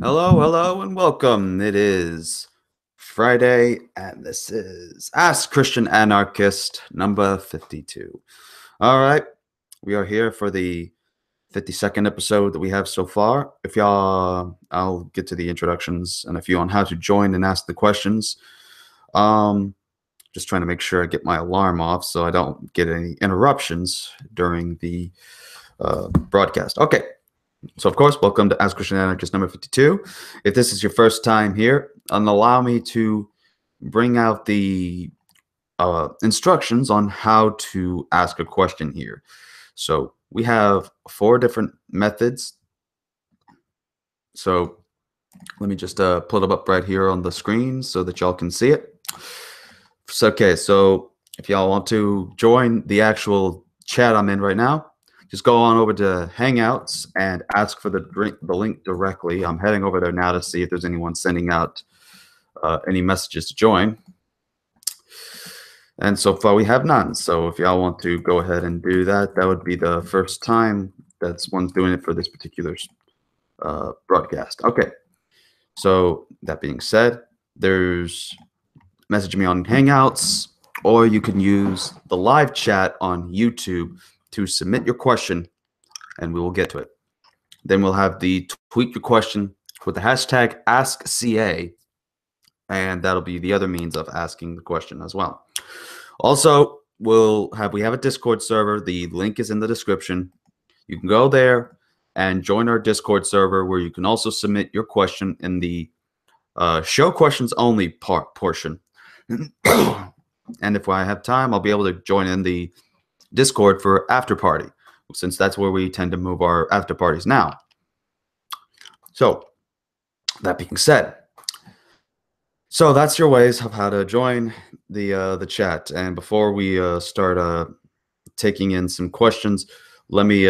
Hello, hello, and welcome. It is Friday, and this is Ask Christian Anarchist number 52. All right, we are here for the 52nd episode that we have so far. If y'all, I'll get to the introductions and a few on how to join and ask the questions. Um, just trying to make sure I get my alarm off so I don't get any interruptions during the broadcast. Okay. So, of course, welcome to Ask Christian Anarchist number 52. If this is your first time here, allow me to bring out the instructions on how to ask a question here. So, we have 4 different methods. So, let me just pull it up right here on the screen so that y'all can see it. So, okay, so if y'all want to join the actual chat I'm in right now, just go on over to Hangouts and ask for the link directly. I'm heading over there now to see if there's anyone sending out any messages to join. And so far we have none. So if y'all want to go ahead and do that, that would be the first time that one's doing it for this particular broadcast. Okay. So that being said, there's message me on Hangouts, or you can use the live chat on YouTube to submit your question, and we will get to it. Then we'll have the tweet your question with the hashtag AskCA, and that'll be the other means of asking the question as well. Also, we have a Discord server. The link is in the description. You can go there and join our Discord server, where you can also submit your question in the show questions only portion. And if I have time, I'll be able to join in the Discord for after party, since that's where we tend to move our after parties now. So that being said, so that's your ways of how to join the chat. And before we start taking in some questions, let me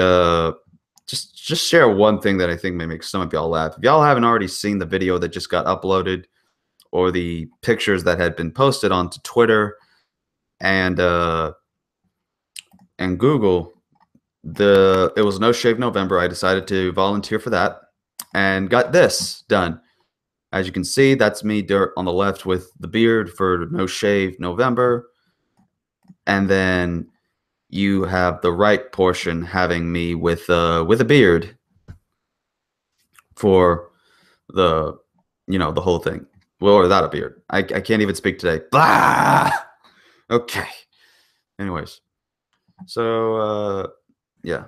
just share one thing that I think may make some of y'all laugh. If y'all haven't already seen the video that just got uploaded, or the pictures that had been posted onto Twitter and Google, it was No Shave November. I decided to volunteer for that and got this done. As you can see, that's me on the left with the beard for No Shave November, and then you have the right portion having me with a beard for the the whole thing. Well, without a beard. I can't even speak today. Blah! Okay. Anyways. So, yeah.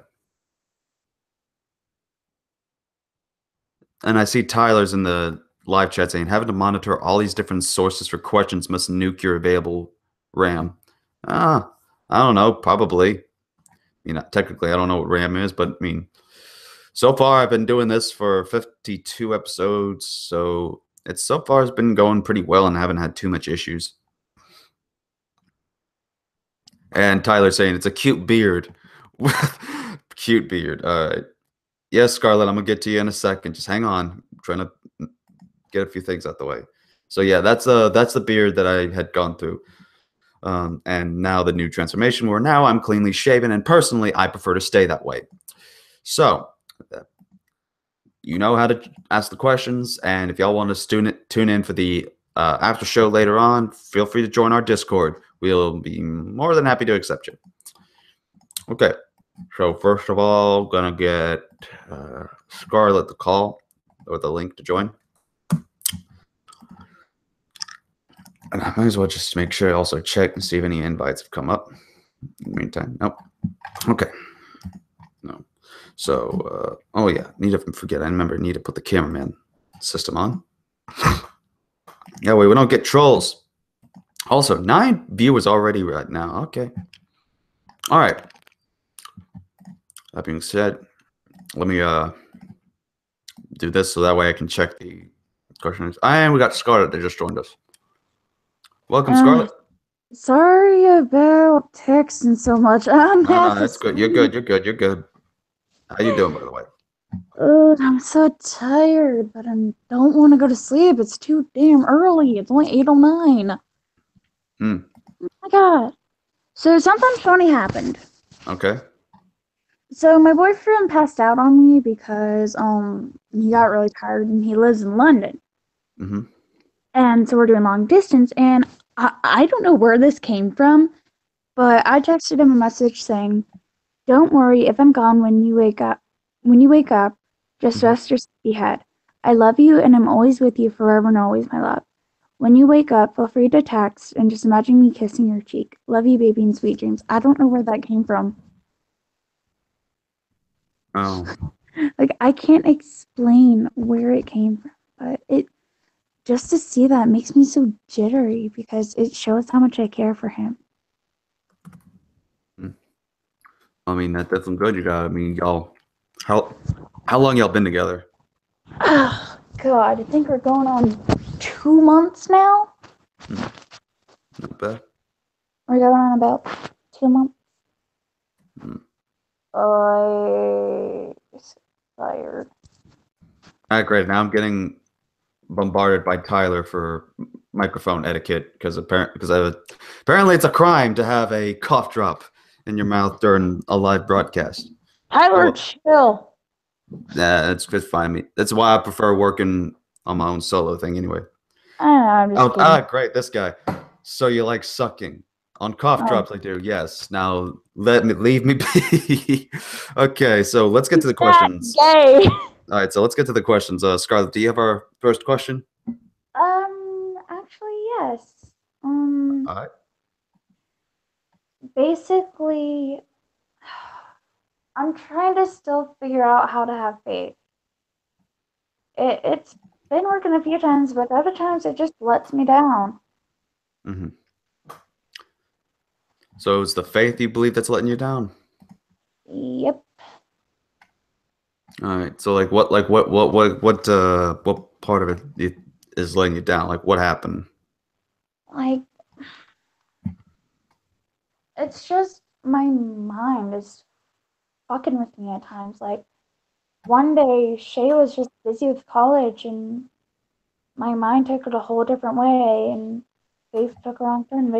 And I see Tyler's in the live chat saying, having to monitor all these different sources for questions must nuke your available RAM. I don't know. Probably. Technically, I don't know what RAM is, but I mean, so far I've been doing this for 52 episodes, so so far it's been going pretty well and I haven't had too much issues. And Tyler saying it's a cute beard. Cute beard. All right. Yes, Scarlett, I'm gonna get to you in a second. Just hang on. I'm trying to get a few things out the way. So yeah, that's the beard that I had gone through. And now the new transformation, where now I'm cleanly shaven, and personally I prefer to stay that way. So you know how to ask the questions, and if y'all want to tune in for the after show later on, feel free to join our Discord. We'll be more than happy to accept you. Okay, so first of all, gonna get Scarlett the call or the link to join. And I might as well just make sure I also check and see if any invites have come up. In the meantime, nope. Okay. No. So, oh yeah, need to put the cameraman system on. Yeah, we don't get trolls. Also, 9 viewers already right now. Okay. All right. That being said, let me do this so that way I can check the questions. And we got Scarlett that just joined us. Welcome, Scarlett. Sorry about texting so much. No, that's good. You're good. You're good. You're good. How you doing, by the way? I'm so tired, but I don't want to go to sleep. It's too damn early. It's only 8:09. Hmm. Oh my god. So something funny happened. Okay. So my boyfriend passed out on me because he got really tired and he lives in London. Mm-hmm. And so we're doing long distance and I don't know where this came from, but I texted him a message saying, "Don't worry if I'm gone when you wake up, just Mm-hmm. rest your sleepy head. I love you and I'm always with you forever and always, my love. When you wake up, feel free to text and just imagine me kissing your cheek. Love you, baby, and sweet dreams." I don't know where that came from. Oh. Like, I can't explain where it came from, but it just to see that makes me so jittery because it shows how much I care for him. I mean, that's some good you got. I mean, y'all, how how long y'all been together? Oh, God, I think we're going on 2 months now. Hmm, not bad. We're going on about 2 months. Hmm. I'm tired. All right, great. Now I'm getting bombarded by Tyler for microphone etiquette because apparently it's a crime to have a cough drop in your mouth during a live broadcast. Tyler, Oh, chill. nah, it's fine. That's why I prefer working on my own solo thing anyway. I don't know, I'm just Oh, kidding. great, this guy. So you like sucking? On cough Oh, drops, I do. Yes. Now leave me be. Okay, so let's get to the that questions. gay. All right, so let's get to the questions. Scarlett, do you have our first question? Actually, yes. Um, All right. basically, I'm trying to still figure out how to have faith. It's been working a few times, but other times it just lets me down. Mm-hmm. So it's the faith you believe that's letting you down. Yep. All right. So what part of it is letting you down? Like what happened? Like, it's just my mind is fucking with me at times. Like, one day, Shay was just busy with college, and my mind took it a whole different way, and Faith took a wrong turn.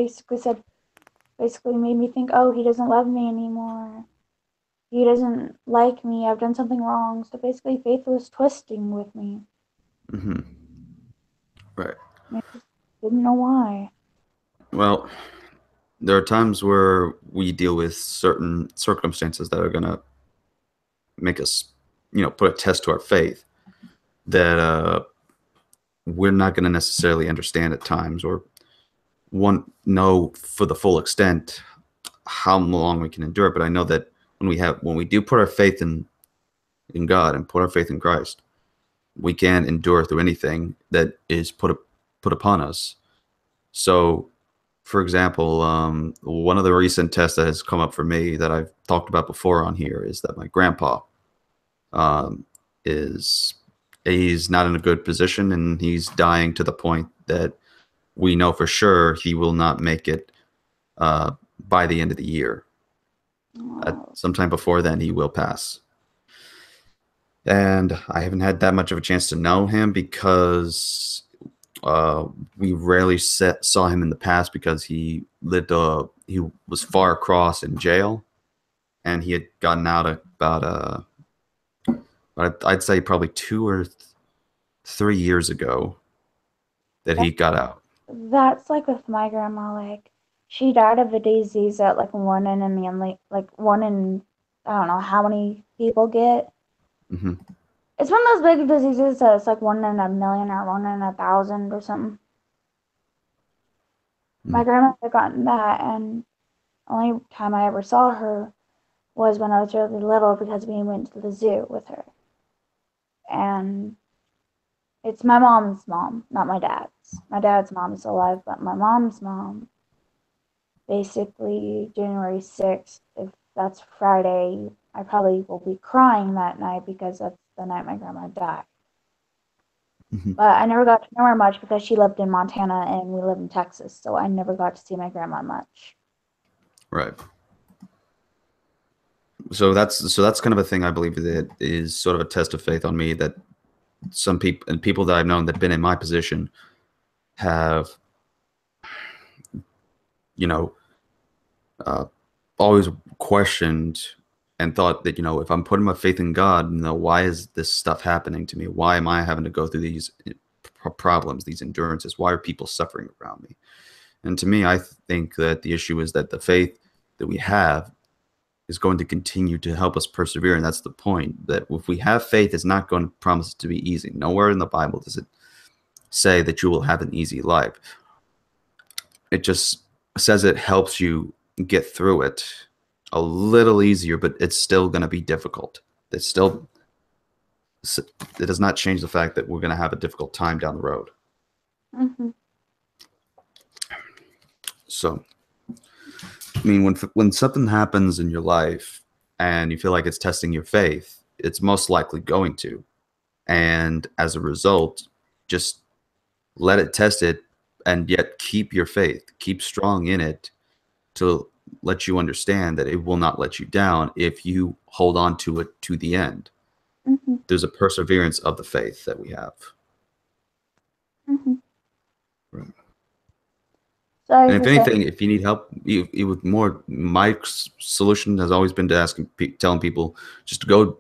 Basically made me think, oh, he doesn't love me anymore. He doesn't like me. I've done something wrong. So basically, Faith was twisting with me. Mm-hmm. Right. I just didn't know why. Well, there are times where we deal with certain circumstances that are gonna make us, put a test to our faith that we're not going to necessarily understand at times or one know for the full extent how long we can endure. But I know that when we do put our faith in God and put our faith in Christ, we can endure through anything that is put upon us. So, for example, one of the recent tests that has come up for me that I've talked about before on here is that my grandpa um, is he's not in a good position and he's dying to the point that we know for sure he will not make it uh, by the end of the year. Oh, Sometime before then, he will pass. And I haven't had that much of a chance to know him because we rarely saw him in the past because he was far across in jail and he had gotten out about I'd say probably 2 or 3 years ago that he got out. that's like with my grandma. Like, she died of a disease that like one in a million, like one in I don't know how many people get. Hmm. It's one of those big diseases that it's like one in a million or one in 1,000 or something. My grandma had gotten that, and the only time I ever saw her was when I was really little because we went to the zoo with her. And it's my mom's mom, not my dad's. My dad's mom is alive, but my mom's mom, basically January 6th, if that's Friday, I probably will be crying that night because that's the night my grandma died. Hmm. But I never got to know her much because she lived in Montana and we live in Texas, so I never got to see my grandma much. Right. So that's kind of a thing I believe that is sort of a test of faith on me that some people and people that I've known that've been in my position have, you know, uh, always questioned. and thought that, if I'm putting my faith in God, why is this stuff happening to me? Why am I having to go through these problems, these endurances? Why are people suffering around me? And to me, I think that the issue is that the faith that we have is going to continue to help us persevere. And that's the point, that if we have faith, it's not going to promise to be easy. Nowhere in the Bible does it say that you will have an easy life. It just says it helps you get through it a little easier, but it's still going to be difficult. It does not change the fact that we're going to have a difficult time down the road. Mm-hmm. So, I mean, when something happens in your life and you feel like it's testing your faith, it's most likely going to. And as a result, just let it test it, and yet keep your faith, keep strong in it, to let you understand that it will not let you down if you hold on to it to the end. Mm-hmm. There's a perseverance of the faith that we have. Mm-hmm. Right. Sorry, And if anything, if you need help, you with more, my solution has always been to telling people just to go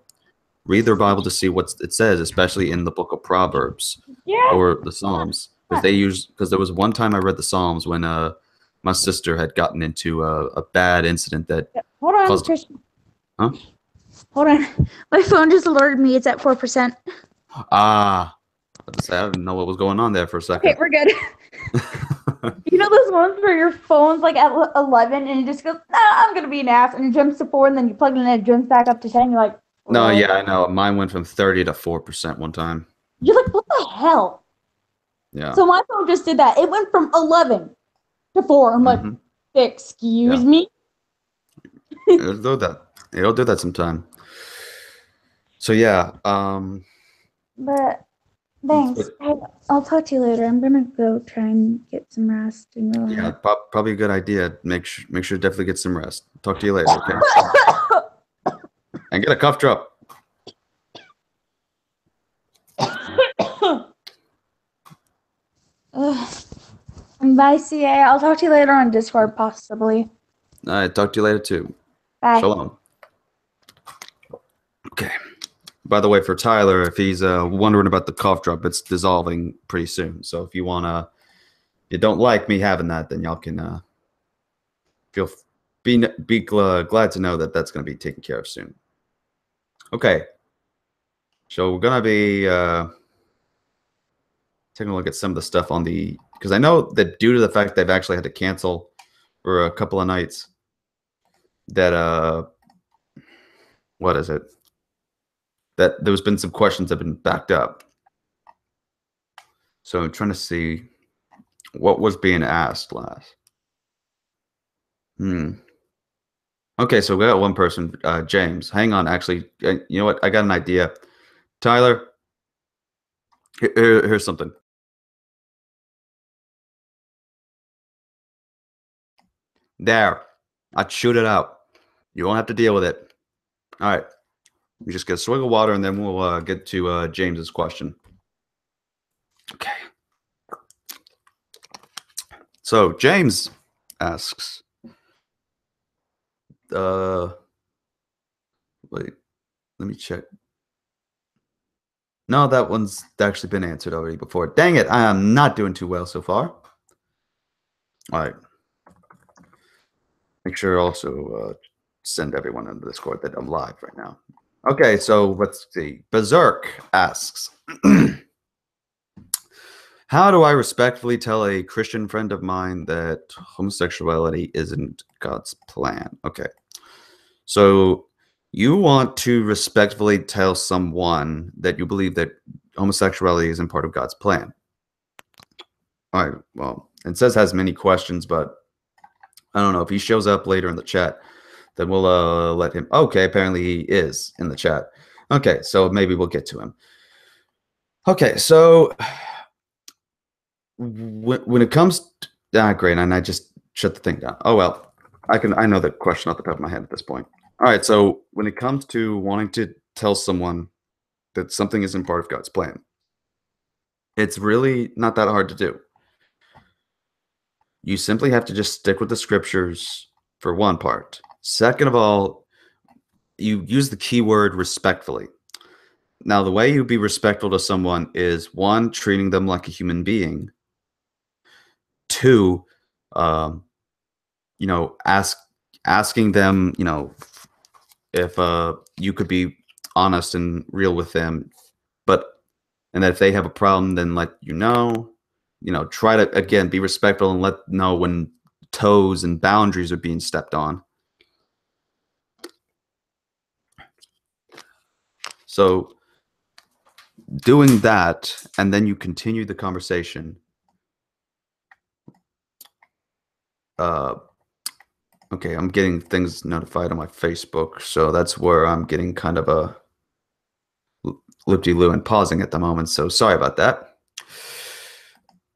read their Bible to see what it says, especially in the book of Proverbs or the Psalms, because there was one time I read the Psalms when my sister had gotten into a bad incident that Hold on, caused. Christian. Huh? Hold on. My phone just alerted me. It's at 4%. I didn't know what was going on there for a second. Okay, we're good. You know those ones where your phone's like at 11 and it just goes, nah, I'm going to be an ass, and it jumps to 4, and then you plug it in and it jumps back up to 10. You're like, no, yeah, I know. Mine went from 30 to 4% one time. You're like, what the hell? Yeah. So my phone just did that. It went from 11 to 4. I'm like, excuse me? It'll do that. It'll do that sometime. So yeah. But thanks. I'll talk to you later. I'm gonna go try and get some rest and relax. Yeah, probably a good idea. Make sure to definitely get some rest. Talk to you later, okay? And get a cough drop. Bye, CA. I'll talk to you later on Discord, possibly. All right, talk to you later too. Bye. Shalom. Okay. By the way, for Tyler, if he's wondering about the cough drop, it's dissolving pretty soon. So if you don't like me having that, then y'all can be glad to know that that's going to be taken care of soon. Okay. So we're going to be taking a look at some of the stuff on because I know that due to the fact they've actually had to cancel for a couple of nights, that what is it? That there's been some questions that have been backed up. So I'm trying to see what was being asked last. Okay, so we got one person, James. Hang on, actually, you know what? I got an idea. Tyler, here's something. There, I'd shoot it out. You won't have to deal with it. All right, we just get a swig of water, and then we'll get to James's question. Okay. So James asks, wait, let me check. No, that one's actually been answered already before. Dang it, I am not doing too well so far. All right. Make sure also send everyone in the Discord that I'm live right now. Okay, so let's see. Berserk asks, how do I respectfully tell a Christian friend of mine that homosexuality isn't God's plan? Okay. So you want to respectfully tell someone that you believe that homosexuality isn't part of God's plan. All right, well, it says has many questions, but I don't know. If he shows up later in the chat, then we'll let him. Okay, apparently he is in the chat. Okay, so maybe we'll get to him. Okay, so when it comes to, great, and I just shut the thing down. Oh well, I know the question off the top of my head at this point. All right, so when it comes to wanting to tell someone that something isn't part of God's plan, it's really not that hard to do. You simply have to just stick with the scriptures for one part. Second of all, you use the keyword respectfully. Now, the way you be respectful to someone is, one, treating them like a human being. Two, um, asking them, if you could be honest and real with them, and that if they have a problem, then let you know. Try to, again, be respectful and let know when toes and boundaries are being stepped on. So doing that, and then you continue the conversation. Okay, I'm getting things notified on my Facebook, so that's where I'm getting kind of a loop-de-loo and pausing at the moment, so sorry about that.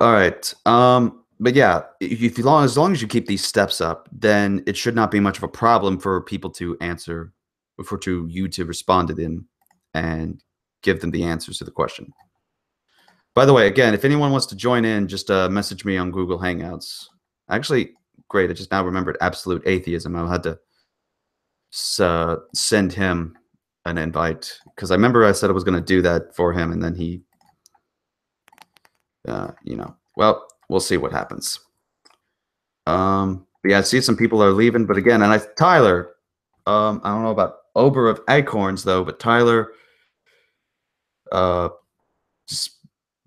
All right, but yeah, as long as you keep these steps up, then it should not be much of a problem for people to answer, you to respond to them and give them the answers to the question. By the way, again, if anyone wants to join in, just message me on Google Hangouts. Actually, great, I just now remembered Absolute Atheism. I had to send him an invite, because I remember I said I was going to do that for him, and then he, well, we'll see what happens. But yeah, I see some people are leaving, but again, and Tyler, I don't know about Ober of Acorns though, but Tyler, just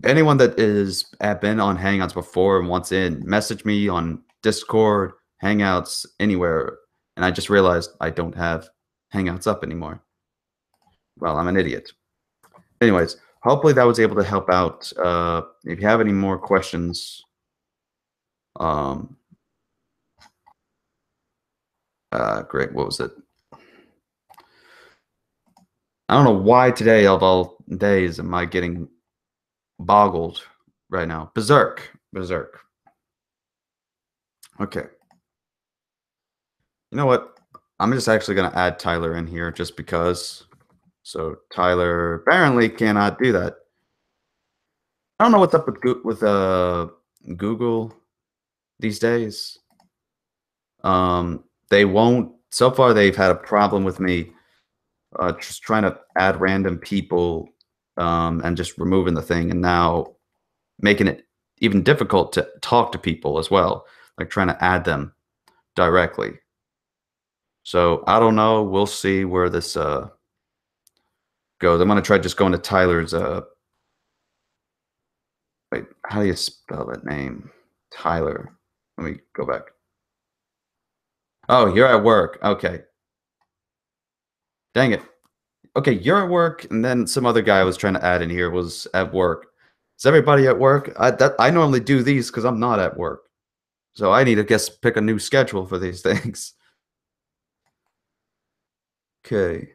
anyone that is been on Hangouts before and wants in, message me on Discord, Hangouts, anywhere. And I just realized I don't have Hangouts up anymore. Well, I'm an idiot. Anyways, hopefully that was able to help out. If you have any more questions, great. What was it? I don't know why today, of all days, am I getting boggled right now. Berserk. Okay. You know what? I'm just actually going to add Tyler in here just because. So Tyler apparently cannot do that. I don't know what's up with Google these days. They won't. So far, they've had a problem with me just trying to add random people and just removing the thing, and now making it even difficult to talk to people as well, like trying to add them directly. So I don't know. We'll see where this goes. I'm gonna try just going to Tyler's. Wait, how do you spell that name? Tyler. Let me go back. Oh, you're at work. Okay. Dang it. Okay, you're at work, and then some other guy I was trying to add in here was at work. Is everybody at work? I normally do these because I'm not at work, so I need to pick a new schedule for these things. Okay.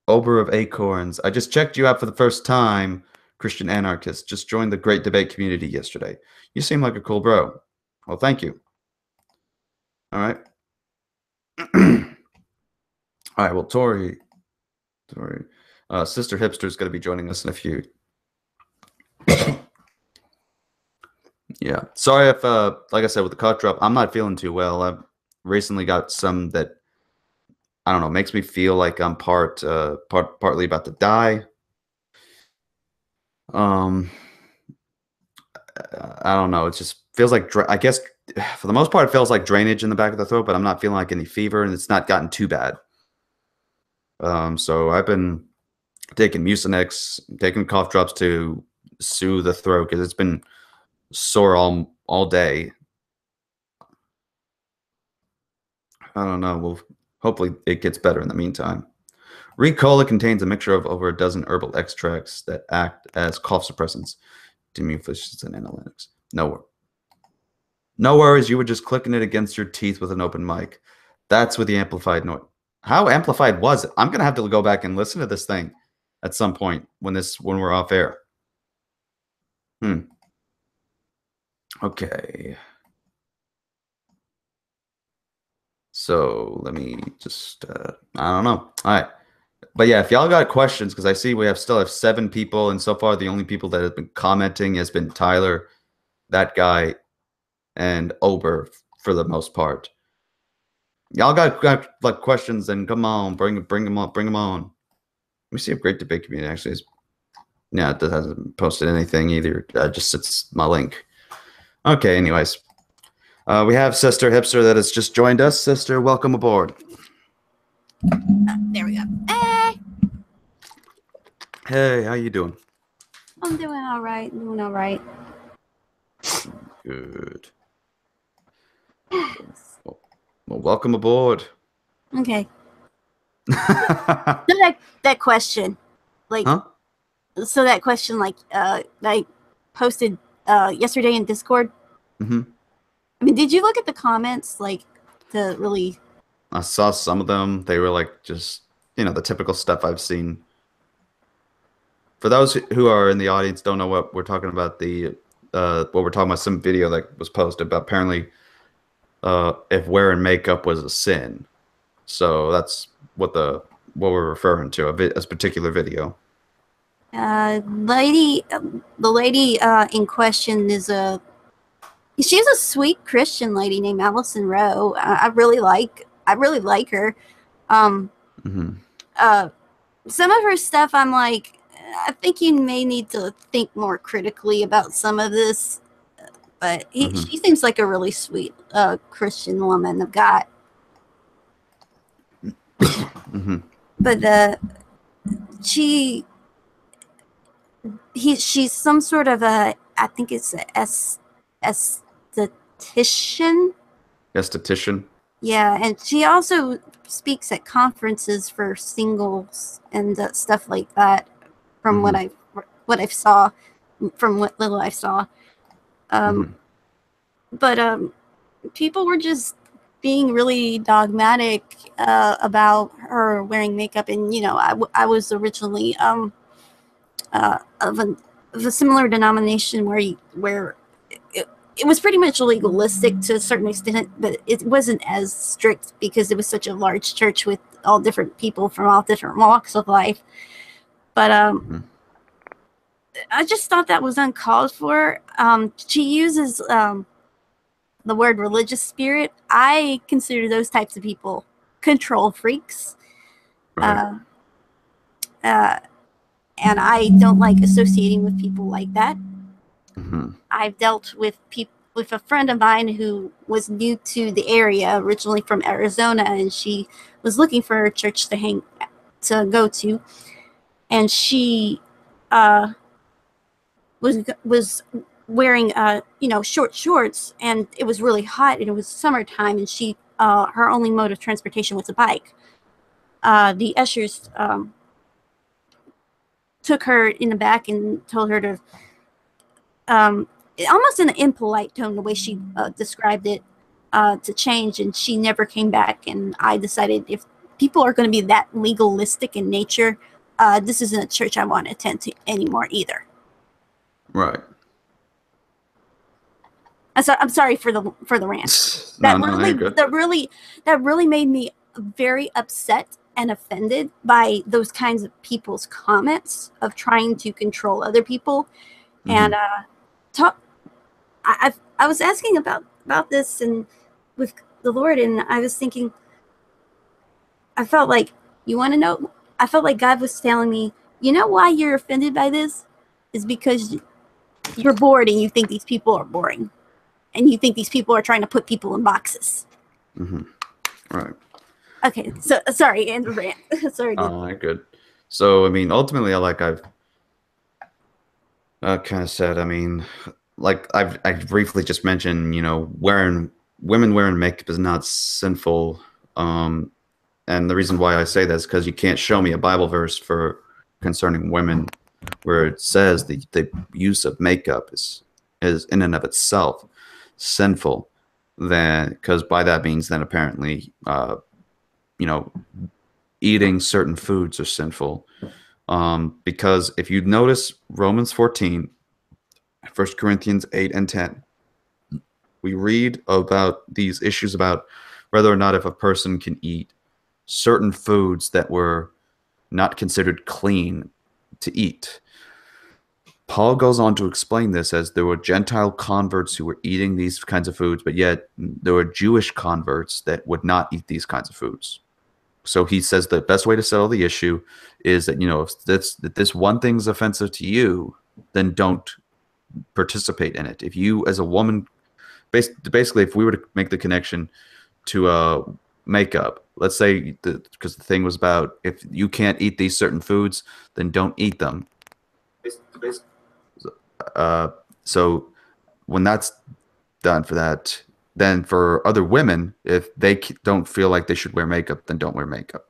Ober of Acorns. I just checked you out for the first time, Christian Anarchist. Just joined the great debate community yesterday. You seem like a cool bro. Well, thank you. All right. All right. Well, Tori, Sister Hipster is going to be joining us in a few. Yeah. Sorry if, like I said, with the cough drop, I'm not feeling too well. I've recently got some that, I don't know, makes me feel like I'm partly about to die. I don't know. It just feels like, I guess, for the most part, it feels like drainage in the back of the throat, but I'm not feeling like any fever, and it's not gotten too bad. So I've been taking Mucinex, taking cough drops to soothe the throat because it's been sore all day. I don't know. Well, hopefully it gets better in the meantime. Ricola contains a mixture of over a dozen herbal extracts that act as cough suppressants, demucifants, and analytics. No worries. You were just clicking it against your teeth with an open mic. That's with the amplified noise. How amplified was it? I'm gonna have to go back and listen to this thing at some point when we're off air. Okay. So let me just I don't know. All right. But yeah, if y'all got questions, because I see we still have 7 people, and so far the only people that have been commenting has been Tyler, that guy, and Ober for the most part. Y'all got like questions, then come on, bring them on, bring them on. Let me see if Great Debate Community actually is. Yeah, it hasn't posted anything either. Just it's my link. Okay, anyways. We have Sister Hipster that has just joined us. Sister, welcome aboard. There we go. Hey! Hey, how you doing? I'm doing all right. Good. Well, welcome aboard. Okay. So that question, like, huh? So that question, like, I posted yesterday in Discord. Mm-hmm. I mean, did you look at the comments, like, to really? I saw some of them. They were like just, the typical stuff I've seen. For those who are in the audience, don't know what we're talking about. What we're talking about, some video that was posted about apparently if wearing makeup was a sin. So that's what we're referring to, a particular video. The lady in question she's a sweet Christian lady named Allison Rowe. I really like her. Mm-hmm. Some of her stuff, I'm like, I think you may need to think more critically about some of this. But she seems like a really sweet Christian woman of God. Mm-hmm. But she's some sort of I think it's a esthetician. Esthetician. Yeah, and she also speaks at conferences for singles and stuff like that. From what I saw, from what little I saw, but people were just being really dogmatic about her wearing makeup, and I was originally of a similar denomination where it was pretty much legalistic to a certain extent, but it wasn't as strict because it was such a large church with all different people from all different walks of life. But I just thought that was uncalled for. She uses the word religious spirit. I consider those types of people control freaks. Right. And I don't like associating with people like that. I've dealt with with a friend of mine who was new to the area, originally from Arizona, and she was looking for a church to go to, and she was wearing short shorts, and it was really hot, and it was summertime, and she her only mode of transportation was a bike. The ushers took her in the back and told her to almost in an impolite tone, the way she described it, to change, and she never came back. And I decided, if people are going to be that legalistic in nature, this isn't a church I want to attend to anymore either. Right. I'm sorry for the rant. That really made me very upset and offended by those kinds of people's comments of trying to control other people. And I was asking about this and with the Lord, and I was thinking, I felt like, you want to know? I felt like God was telling me, you know why you're offended by this? Is because you're bored and you think these people are boring. And you think these people are trying to put people in boxes. Right. Okay, so sorry, and rant. Sorry. Good. So, I mean, ultimately, I've kind of said, I mean, like I briefly just mentioned, women wearing makeup is not sinful. And the reason why I say that is because you can't show me a Bible verse concerning women where it says the use of makeup is in and of itself sinful. Then, because by that means then apparently, eating certain foods are sinful. Because if you notice Romans 14, 1 Corinthians 8 and 10, we read about these issues about whether or not if a person can eat certain foods that were not considered clean to eat. Paul goes on to explain this as there were Gentile converts who were eating these kinds of foods, but yet there were Jewish converts that would not eat these kinds of foods. So he says the best way to settle the issue is that, if this one thing's offensive to you, then don't participate in it. If you, as a woman, basically, if we were to make the connection to makeup, let's say, because the thing was about if you can't eat these certain foods, then don't eat them. So when that's done for that, then for other women, if they don't feel like they should wear makeup, then don't wear makeup.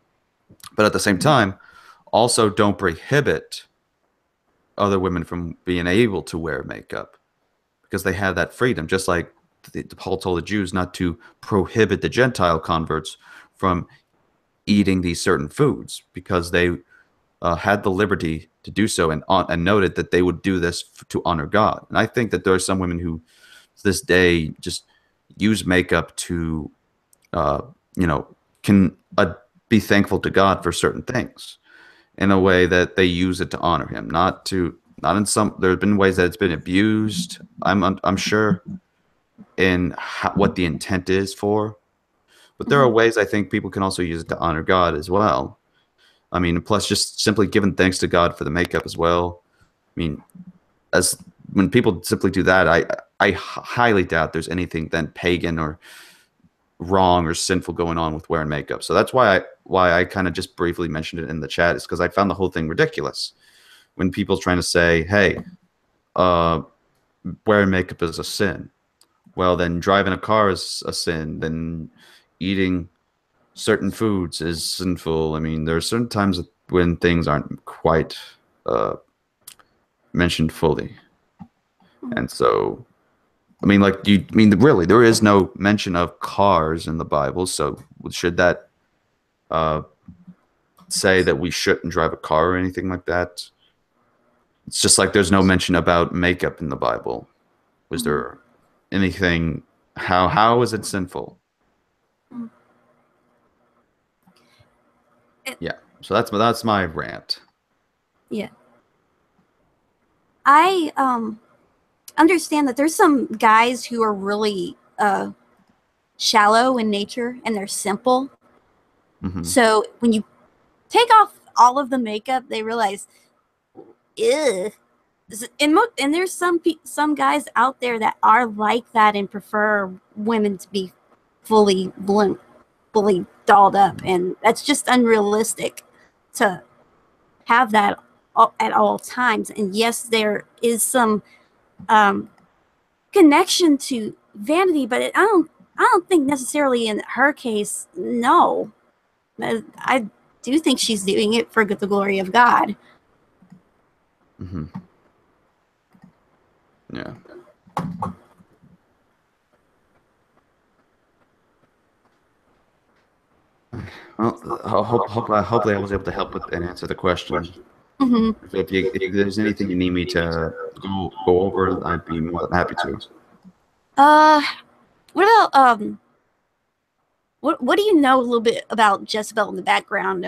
But at the same time, also don't prohibit other women from being able to wear makeup because they have that freedom. Just like Paul told the Jews not to prohibit the Gentile converts from eating these certain foods because they had the liberty to do so, and noted that they would do this to honor God. And I think that there are some women who, to this day, just use makeup to, can be thankful to God for certain things in a way that they use it to honor Him, not in some. There have been ways that it's been abused. I'm sure in what the intent is for, but there are ways I think people can also use it to honor God as well. I mean, plus just simply giving thanks to God for the makeup as well. I mean, when people simply do that, I highly doubt there's anything then pagan or wrong or sinful going on with wearing makeup. So that's why I kind of just briefly mentioned it in the chat, is because I found the whole thing ridiculous. When people's trying to say, hey, wearing makeup is a sin. Well, then driving a car is a sin. Then eating certain foods is sinful. I mean, there are certain times when things aren't quite mentioned fully. And so, I mean, really, there is no mention of cars in the Bible. So should that say that we shouldn't drive a car or anything like that? It's just like there's no mention about makeup in the Bible. Was there anything? How is it sinful? Yeah. So that's my rant. Yeah. I understand that there's some guys who are really shallow in nature and they're simple. Mm-hmm. So when you take off all of the makeup, they realize, ugh. And there's some guys out there that are like that and prefer women to be fully dolled up, and that's just unrealistic to have that at all times. And yes, there is some connection to vanity, but I don't think necessarily in her case. No, I do think she's doing it for the glory of God. Mm-hmm. Yeah. Well, hopefully I was able to help with and answer the question. Mm-hmm. If there's anything you need me to go over, I'd be more than happy to. What about what do you know a little bit about Jezebel in the background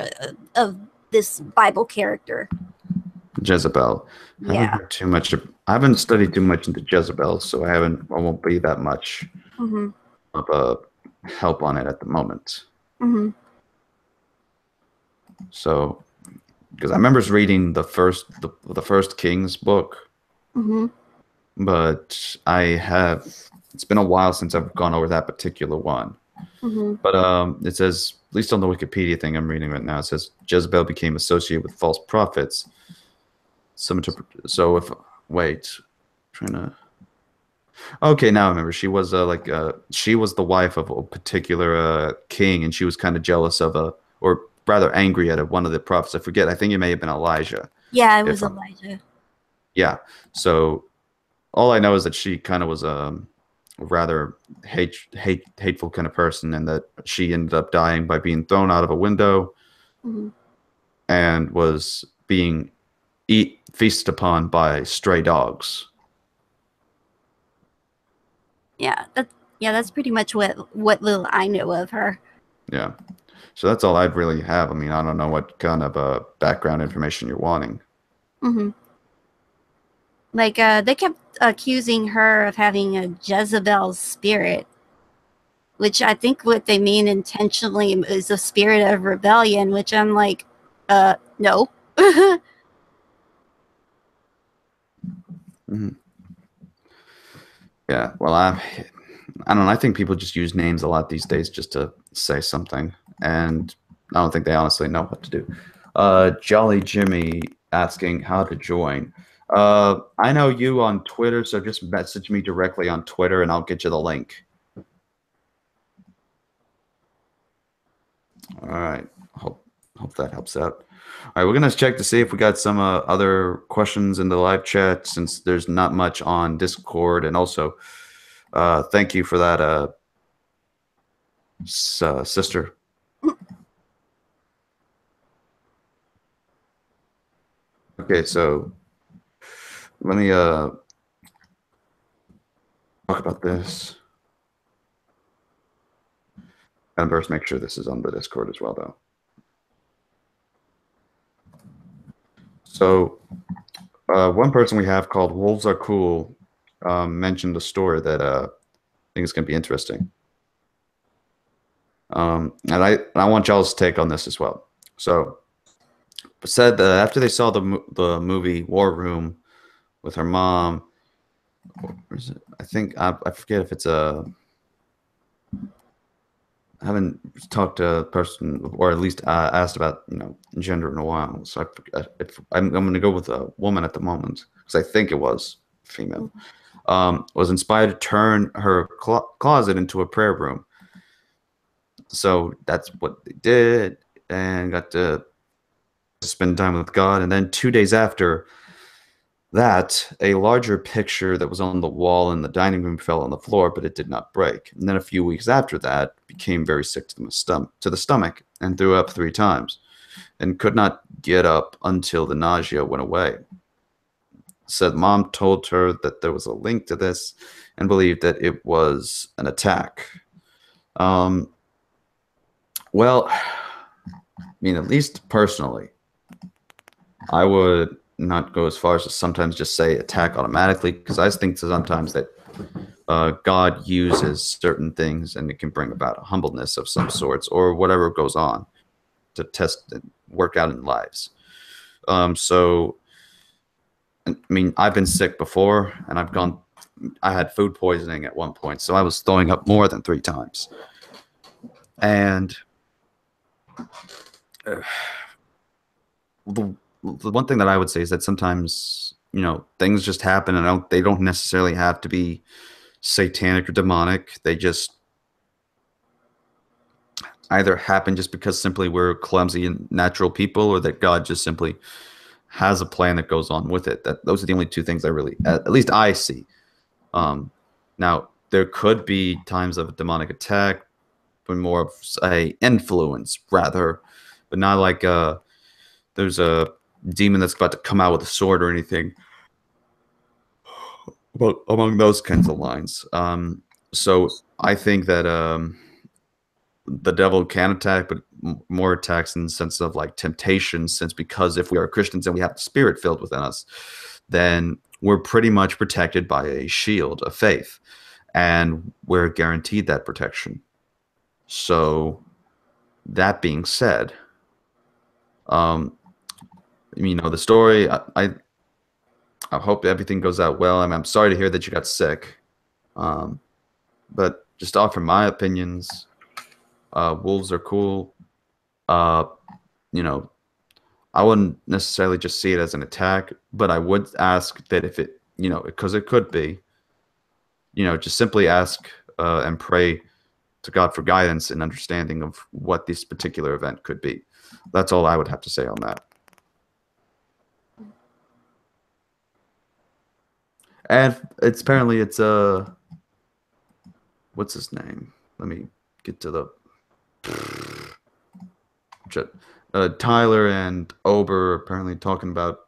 of this Bible character? Jezebel. Yeah. I haven't studied too much into Jezebel, so I won't be that much of a help on it at the moment. Mm-hmm. So, because I remember reading the first Kings book, but it's been a while since I've gone over that particular one. But it says, at least on the Wikipedia thing I'm reading right now, it says Jezebel became associated with false prophets. Okay, now I remember. She was she was the wife of a particular king, and she was kind of jealous of or rather angry at one of the prophets. I forget. I think it may have been Elijah. Yeah, it was Elijah. Yeah. So all I know is that she kind of was a rather hateful kind of person, and that she ended up dying by being thrown out of a window, and was being feasted upon by stray dogs. Yeah, that's pretty much what little I know of her. Yeah. So that's all I'd really have. I mean, I don't know what kind of background information you're wanting. Like, they kept accusing her of having a Jezebel spirit, which I think what they mean intentionally is a spirit of rebellion, which I'm like, no. Mm-hmm. Yeah, well, I don't know. I think people just use names a lot these days just to say something, and I don't think they honestly know what to do. Jolly Jimmy asking how to join. I know you on Twitter, so just message me directly on Twitter, and I'll get you the link. All right. Hope that helps out. All right, we're gonna check to see if we got some other questions in the live chat, since there's not much on Discord, and also thank you for that, sister. Okay, so let me talk about this. And first, make sure this is on the Discord as well, though. So, one person we have called Wolves Are Cool mentioned a story that I think is going to be interesting. And I want y'all's take on this as well. So, said that after they saw the movie War Room with her mom, or is it? I think I forget if it's a. I haven't talked to a person, or at least asked about gender in a while. So I'm going to go with a woman at the moment, because I think it was female. Was inspired to turn her closet into a prayer room. So that's what they did, and got to spend time with God. And then 2 days after that, a larger picture that was on the wall in the dining room fell on the floor, but it did not break. And then a few weeks after that, became very sick to the stomach and threw up 3 times, and could not get up until the nausea went away. Said mom told her that there was a link to this, and believed that it was an attack. Well, I mean, at least personally, I would not go as far as to sometimes just say attack automatically, because I think sometimes that God uses certain things, and it can bring about a humbleness of some sorts, or whatever goes on to test and work out in lives. So, I mean, I've been sick before, and I had food poisoning at one point, so I was throwing up more than 3 times. And the one thing that I would say is that sometimes, things just happen, and they don't necessarily have to be satanic or demonic. They just either happen just because simply we're clumsy and natural people, or that God just simply has a plan that goes on with it. Those are the only 2 things I really, at least I see. Now, there could be times of a demonic attack, but more of a influence rather, but not like there's a demon that's about to come out with a sword or anything. Well, among those kinds of lines. So I think that the devil can attack, but more attacks in the sense of like temptation, because if we are Christians and we have the Spirit filled within us, then we're pretty much protected by a shield of faith, and we're guaranteed that protection. So that being said, the story, I hope everything goes out well. I'm sorry to hear that you got sick. But just offer my opinions. Wolves are cool. I wouldn't necessarily just see it as an attack, but I would ask that if it, because it could be, just simply ask and pray to God for guidance and understanding of what this particular event could be. That's all I would have to say on that. And apparently it's what's his name? Let me get to the Tyler and Ober apparently talking about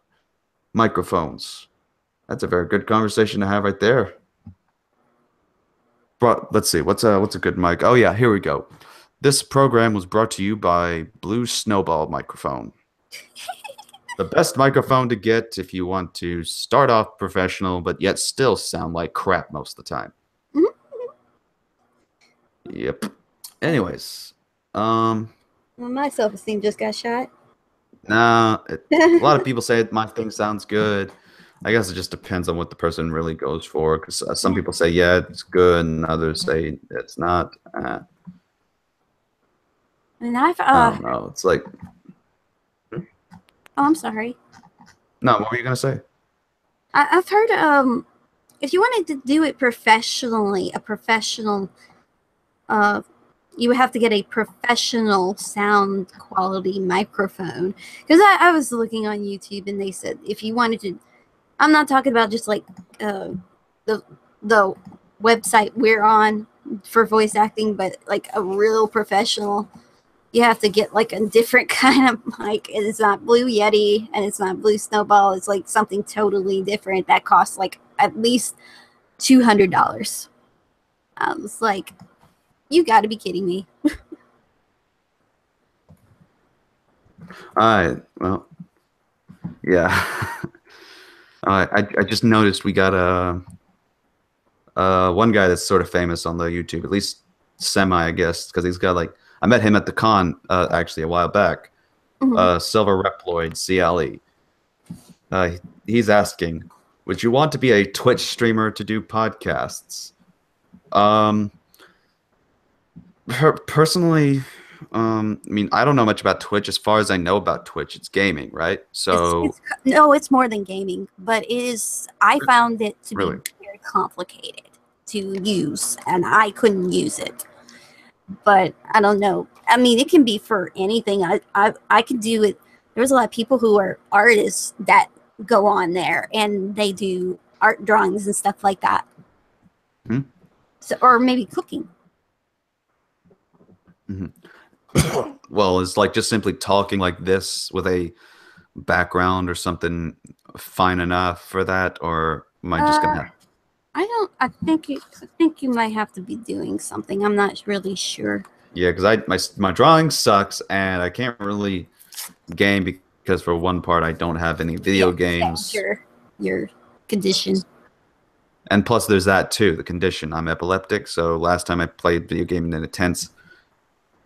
microphones. That's a very good conversation to have right there. Let's see, what's a good mic? Oh yeah, here we go. This program was brought to you by Blue Snowball Microphone. The best microphone to get if you want to start off professional, but yet still sound like crap most of the time. Yep. Anyways, Well, my self-esteem just got shot. nah, a lot of people say my thing sounds good. I guess it just depends on what the person really goes for. Because some people say, yeah, it's good, and others say it's not. And I don't know. It's like, oh, I'm sorry. no, what were you gonna say? I've heard if you wanted to do it professionally, you would have to get a professional sound quality microphone. Because I was looking on YouTube and they said if you wanted to, I'm not talking about just like the website we're on for voice acting, but like a real professional, you have to get like a different kind of mic. It's not Blue Yeti and it's not Blue Snowball. It's like something totally different that costs like at least $200. I was like, you got to be kidding me. All right. Well, yeah. I just noticed we got one guy that's sort of famous on the YouTube, at least semi, I guess, because he's got like, I met him at the con actually a while back. Silver Reploid CLE. He's asking, would you want to be a Twitch streamer to do podcasts? Personally, I mean, I don't know much about Twitch. As far as I know about Twitch, it's gaming, right? So no, it's more than gaming, but it is. I found it to be very complicated to use, and I couldn't use it. But I don't know. I mean, it can be for anything. I could do it. There's a lot of people who are artists that go on there and they do art drawings and stuff like that. So, or maybe cooking. Well, it's like just simply talking like this with a background or something fine enough for that, or am I just gonna have? I think you might have to be doing something. I'm not really sure. Yeah, because my drawing sucks and I can't really game because for one part I don't have any video games. Your condition. And plus there's that too, the condition. I'm epileptic, so last time I played video game in an intense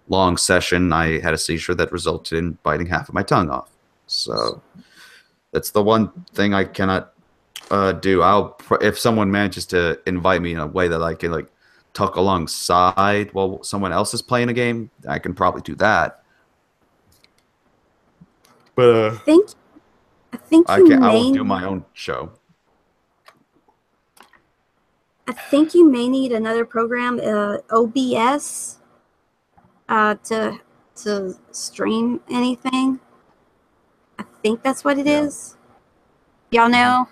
long session, I had a seizure that resulted in biting half of my tongue off. So that's the one thing I cannot do. If someone manages to invite me in a way that I can like talk alongside while someone else is playing a game, I can probably do that. But I think I won't do my own show. I think you may need another program, OBS, to stream anything. I think that's what it is. Y'all know?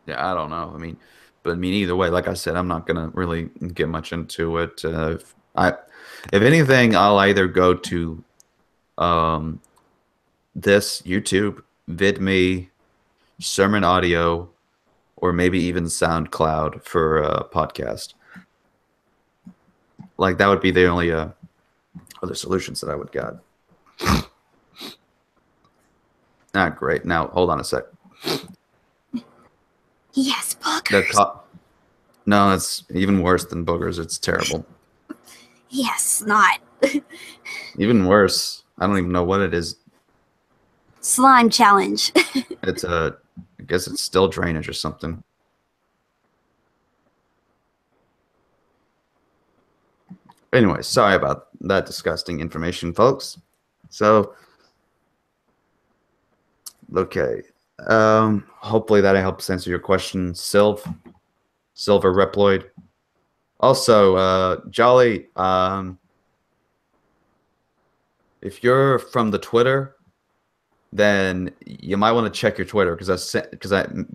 Yeah, I don't know. But either way, like I said, I'm not gonna really get much into it. If anything, I'll either go to this YouTube, VidMe, Sermon Audio, or maybe even SoundCloud for a podcast. Like that would be the only other solutions that I would got. Great. Now hold on a sec. Yes, boogers. No, it's even worse than boogers. It's terrible. Yes, not. Even worse. I don't even know what it is. Slime challenge. I guess it's still drainage or something. Anyway, sorry about that disgusting information, folks. So, okay. Hopefully that helps answer your question, Silver Reploid. Also, Jolly, if you're from the Twitter, then you might want to check your Twitter because I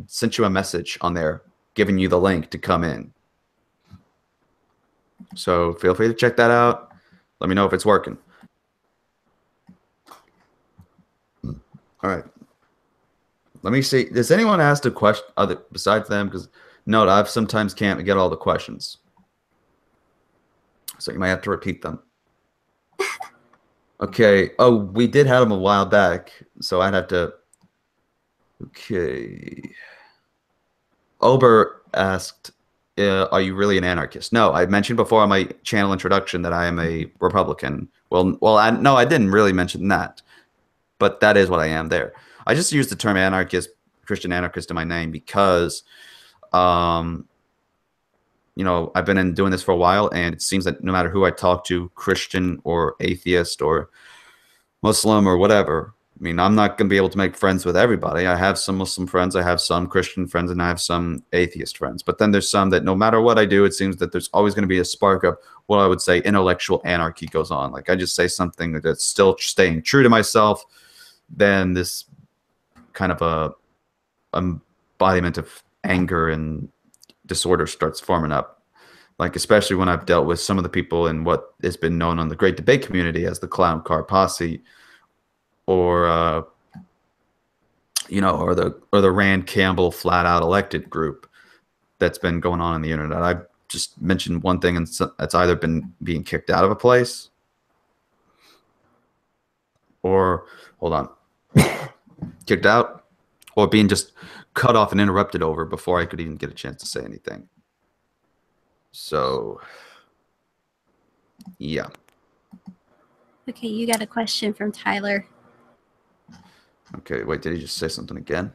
sent you a message on there giving you the link to come in. So feel free to check that out. Let me know if it's working. All right. Let me see. Does anyone ask a question besides them? Because no, I sometimes can't get all the questions. So you might have to repeat them. Okay. Oh, we did have him a while back, so I'd have to. Okay. Ober asked, "Are you really an anarchist?" No, I mentioned before on my channel introduction that I am a Republican. No, I didn't really mention that, but that is what I am there. I just used the term anarchist, Christian anarchist in my name because, um, I've been doing this for a while, and it seems that no matter who I talk to, Christian or atheist or Muslim or whatever, I mean, I'm not going to be able to make friends with everybody. I have some Muslim friends, I have some Christian friends, and I have some atheist friends. But then there's some that no matter what I do, it seems that there's always going to be a spark of what I would say intellectual anarchy goes on. Like I just say something that's still staying true to myself, then this kind of a embodiment of anger and disorder starts forming up. Like especially when I've dealt with some of the people in what has been known on the great debate community as the clown car posse, or or the Rand Campbell flat out elected group that's been going on the internet. I just mentioned one thing, and it's either been being kicked out of a place, or hold on, kicked out, or being just cut off and interrupted over before I could even get a chance to say anything. So, yeah. Okay, you got a question from Tyler. Okay, wait, did he just say something again?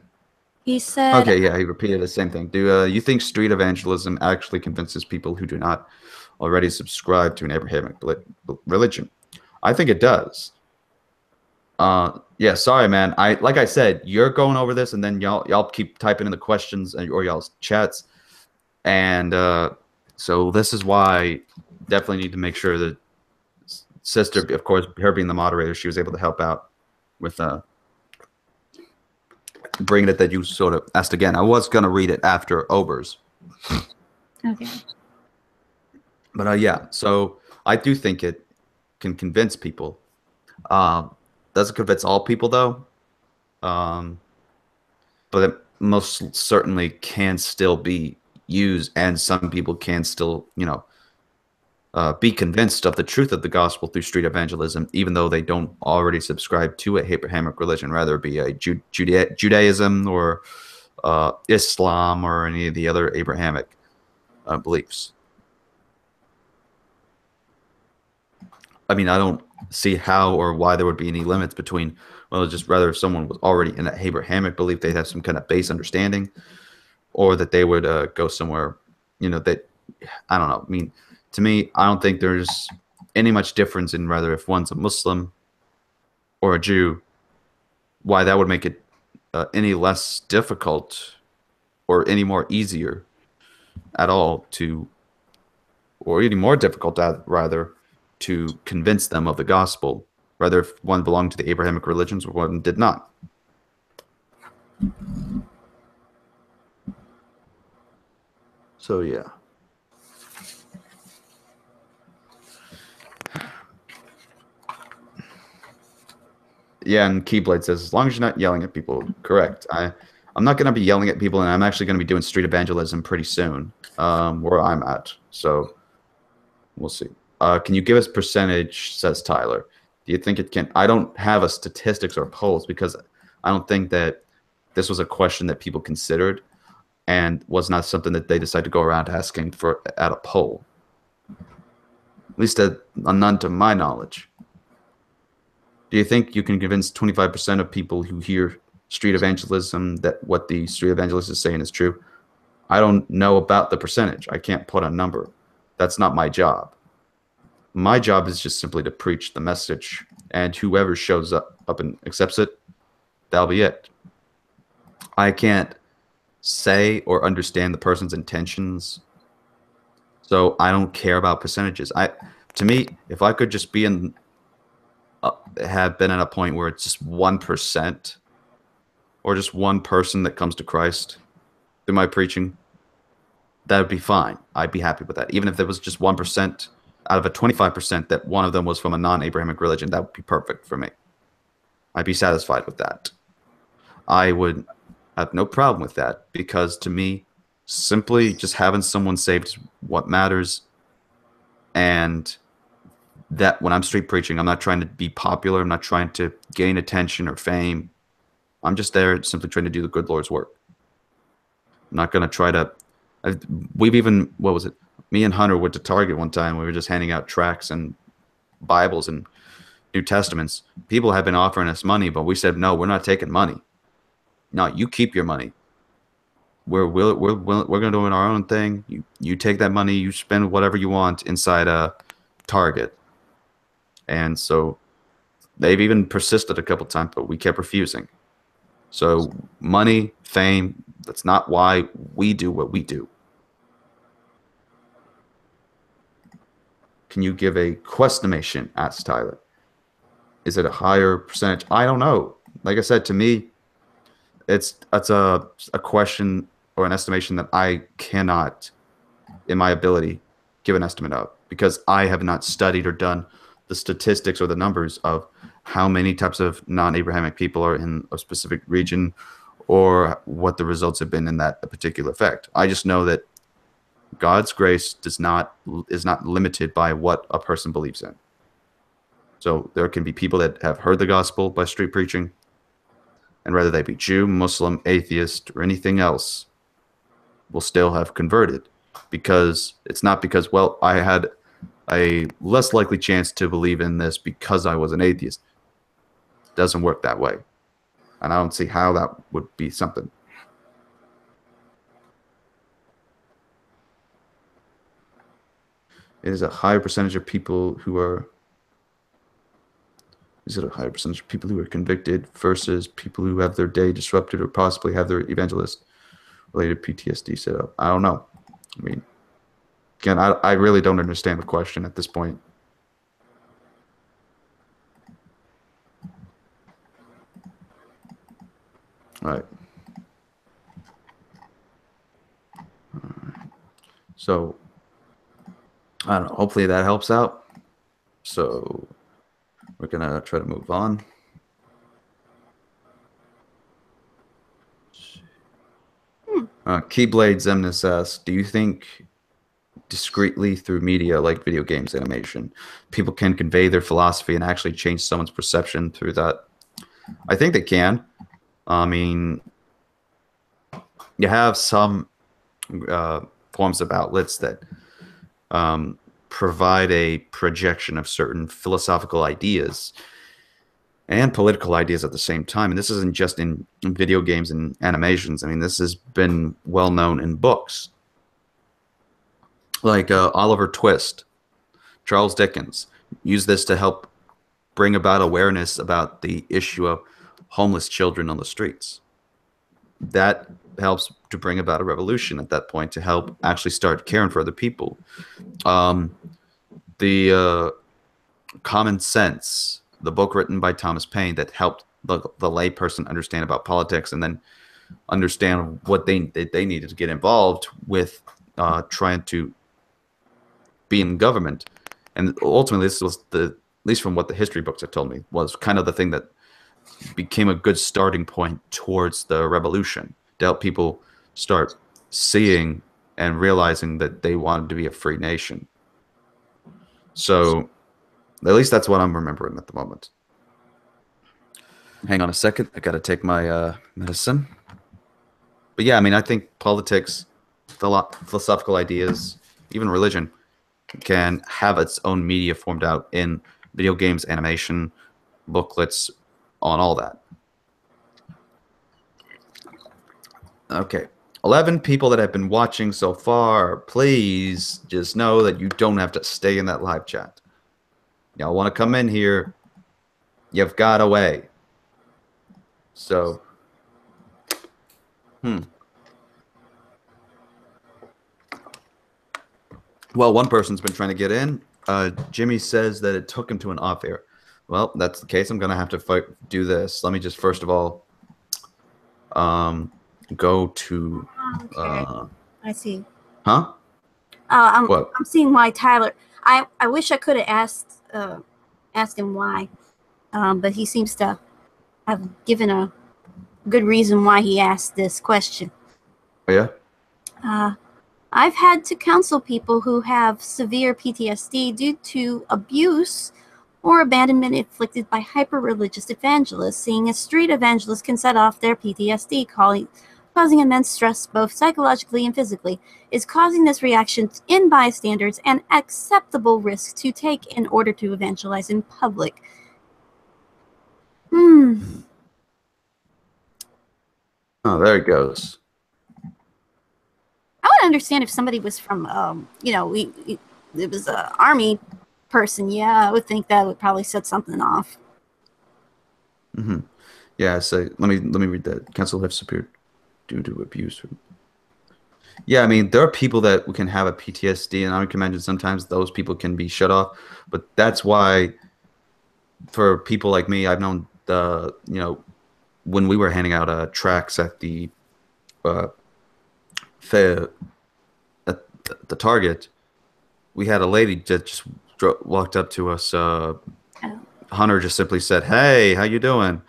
He said, okay, yeah, he repeated the same thing. Do you think street evangelism actually convinces people who do not already subscribe to an Abrahamic religion? I think it does. Yeah, sorry, man. Like I said, you're going over this, and then y'all keep typing in the questions or y'all's chats, and so this is why definitely need to make sure that Sister, of course, her being the moderator, she was able to help out with bringing it that you sort of asked again. I was going to read it after Ober's. okay. But yeah, so I do think it can convince people. Doesn't convince all people, though. But it most certainly can still be used, and some people can still, be convinced of the truth of the gospel through street evangelism, even though they don't already subscribe to a Abrahamic religion, rather it be a Judaism or Islam or any of the other Abrahamic beliefs. I mean, I don't see how or why there would be any limits between, well, just rather if someone was already in that Abrahamic belief, they'd have some kind of base understanding, or that they would go somewhere, that, I don't know. I mean, to me, I don't think there's any much difference in whether if one's a Muslim or a Jew, why that would make it any less difficult or any more easier at all to, or any more difficult rather, to convince them of the gospel, whether if one belonged to the Abrahamic religions or one did not. So, yeah. Yeah, and Keyblade says, as long as you're not yelling at people, correct. I'm not going to be yelling at people, and I'm actually going to be doing street evangelism pretty soon, where I'm at. So we'll see. Can you give us percentage, says Tyler. Do you think it can? I don't have a statistics or polls because I don't think that this was a question that people considered and was not something that they decided to go around asking for at a poll. At least none to my knowledge. Do you think you can convince 25% of people who hear street evangelism that what the street evangelist is saying is true? I don't know about the percentage. I can't put a number. That's not my job. My job is just simply to preach the message, and whoever shows up and accepts it, that'll be it. I can't say or understand the person's intentions, so I don't care about percentages. To me, if I could just be have been at a point where it's just 1% or just one person that comes to Christ through my preaching, that would be fine. I'd be happy with that. Even if there was just 1% out of a 25% that one of them was from a non-Abrahamic religion, that would be perfect for me. I'd be satisfied with that. I would have no problem with that because to me, simply just having someone saved is what matters. And that when I'm street preaching, I'm not trying to be popular. I'm not trying to gain attention or fame. I'm just there simply trying to do the good Lord's work. I'm not going to try to. We've even, what was it? Me and Hunter went to Target one time. We were just handing out tracts and Bibles and New Testaments. People have been offering us money, but we said, no, we're not taking money. No, you keep your money. We're going to do our own thing. You take that money, you spend whatever you want inside a Target. And so they've even persisted a couple times, but we kept refusing. So money, fame, that's not why we do what we do. Can you give a questionation? Asked Tyler. Is it a higher percentage? I don't know. Like I said, to me, it's a question or an estimation that I cannot, in my ability, give an estimate of, because I have not studied or done the statistics or the numbers of how many types of non-Abrahamic people are in a specific region or what the results have been in that particular effect. I just know that God's grace is not limited by what a person believes in. So there can be people that have heard the gospel by street preaching, and whether they be Jew, Muslim, atheist, or anything else, will still have converted, because it's not because, well, I had a less likely chance to believe in this because I was an atheist. It doesn't work that way. And I don't see how that would be something. It is a higher percentage of people who are. Is it a higher percentage of people who are convicted versus people who have their day disrupted or possibly have their evangelist related PTSD set up? I don't know. I mean, again, I really don't understand the question at this point. All right. So, I don't know. Hopefully that helps out. So, we're going to try to move on. Keyblades Zemnis asks, do you think discreetly through media like video games, animation, people can convey their philosophy and actually change someone's perception through that? I think they can. I mean, you have some forms of outlets that provide a projection of certain philosophical ideas and political ideas at the same time. And this isn't just in video games and animations. I mean, this has been well known in books. Like Oliver Twist, Charles Dickens used this to help bring about awareness about the issue of homeless children on the streets. That helps to bring about a revolution at that point to help actually start caring for other people. The Common Sense, the book written by Thomas Paine that helped the layperson understand about politics and then understand what they needed to get involved with trying to be in government. And ultimately, this was at least from what the history books have told me, was kind of the thing that became a good starting point towards the revolution, to help people start seeing and realizing that they wanted to be a free nation. So at least that's what I'm remembering at the moment. Hang on a second. I got to take my medicine. But yeah, I mean, I think politics, philosophical ideas, even religion can have its own media formed out in video games, animation, booklets, on all that. Okay. 11 people that have been watching so far, please just know that you don't have to stay in that live chat. Y'all want to come in here, you've got a way. So, well, one person's been trying to get in. Jimmy says that it took him to an off air. Well, that's the case. I'm going to have to do this. Let me just first of all go to... Okay. I see. Huh? I'm seeing why Tyler... I wish I could have asked him why, but he seems to have given a good reason why he asked this question. Oh, yeah? I've had to counsel people who have severe PTSD due to abuse or abandonment inflicted by hyper-religious evangelists. Seeing a street evangelist can set off their PTSD, causing immense stress both psychologically and physically, is causing this reaction in bystanders and acceptable risk to take in order to evangelize in public. Oh, there it goes. I would understand if somebody was from, it was an army person. Yeah, I would think that would probably set something off. Mm-hmm. Yeah, so let me read that. Cancel Hipster due to abuse. Yeah, I mean, there are people that can have a PTSD, and I can imagine sometimes those people can be shut off. But that's why, for people like me, I've known when we were handing out tracts at the fair at the Target, we had a lady that just walked up to us. Hunter just simply said, "Hey, how you doing?"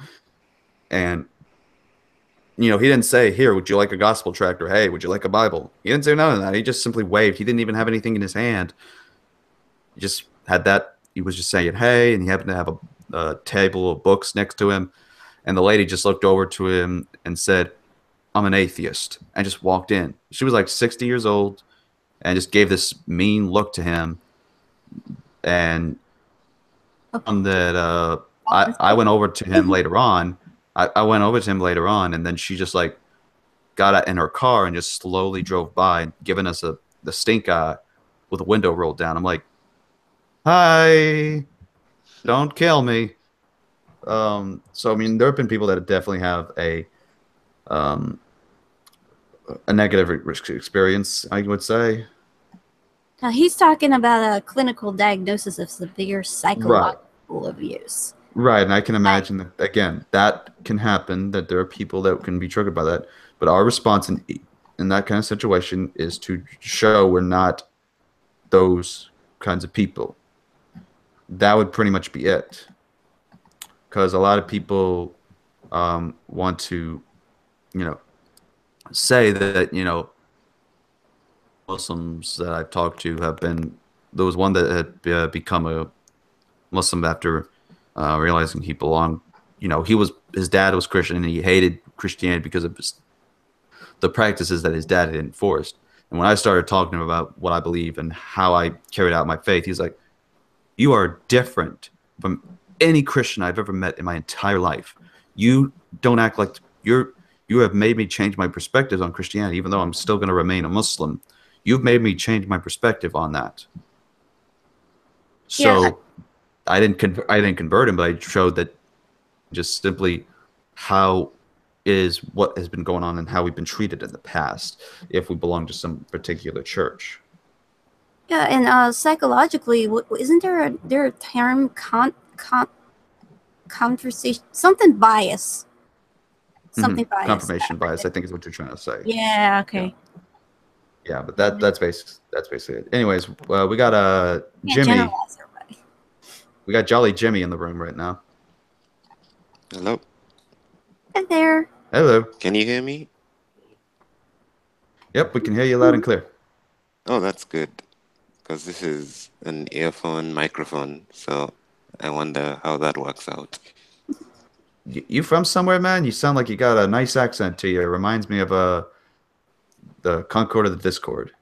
And he didn't say, "Here, would you like a gospel tract?" or "Hey, would you like a Bible?" He didn't say none of that. He just simply waved. He didn't even have anything in his hand. He just had that. He was just saying, "Hey," and he happened to have a table of books next to him. And the lady just looked over to him and said, "I'm an atheist," and just walked in. She was like 60 years old and just gave this mean look to him. And that I went over to him later on. I went over to him later on, and then she just like got out in her car and just slowly drove by, giving us the stink eye with the window rolled down. I'm like, "Hi, don't kill me." So I mean, there have been people that definitely have a negative experience, I would say. Now he's talking about a clinical diagnosis of severe psychological abuse. Right, and I can imagine that again, that can happen. That there are people that can be triggered by that. But our response in that kind of situation is to show we're not those kinds of people. That would pretty much be it. Because a lot of people want to, say that, Muslims that I've talked to have been, there was one that had become a Muslim after realizing he belonged, his dad was Christian and he hated Christianity because of the practices that his dad had enforced. And when I started talking to him about what I believe and how I carried out my faith, he's like, "You are different from any Christian I've ever met in my entire life. You don't act like you have made me change my perspectives on Christianity, even though I'm still going to remain a Muslim. You've made me change my perspective on that." So yeah. I didn't convert him, but I showed that just simply how is what has been going on and how we've been treated in the past if we belong to some particular church. Yeah, and psychologically, isn't there a term conversation, something bias? Something bias. Confirmation bias, I think is what you're trying to say. Yeah, okay. Yeah, but that's basically it. Anyways, we got Jimmy. We got Jolly Jimmy in the room right now. Hello. Hi there. Hello. Can you hear me? Yep, we can hear you loud and clear. Oh, that's good. Because this is an earphone microphone, so I wonder how that works out. You from somewhere, man? You sound like you got a nice accent to you. It reminds me of the Concord of the Discord.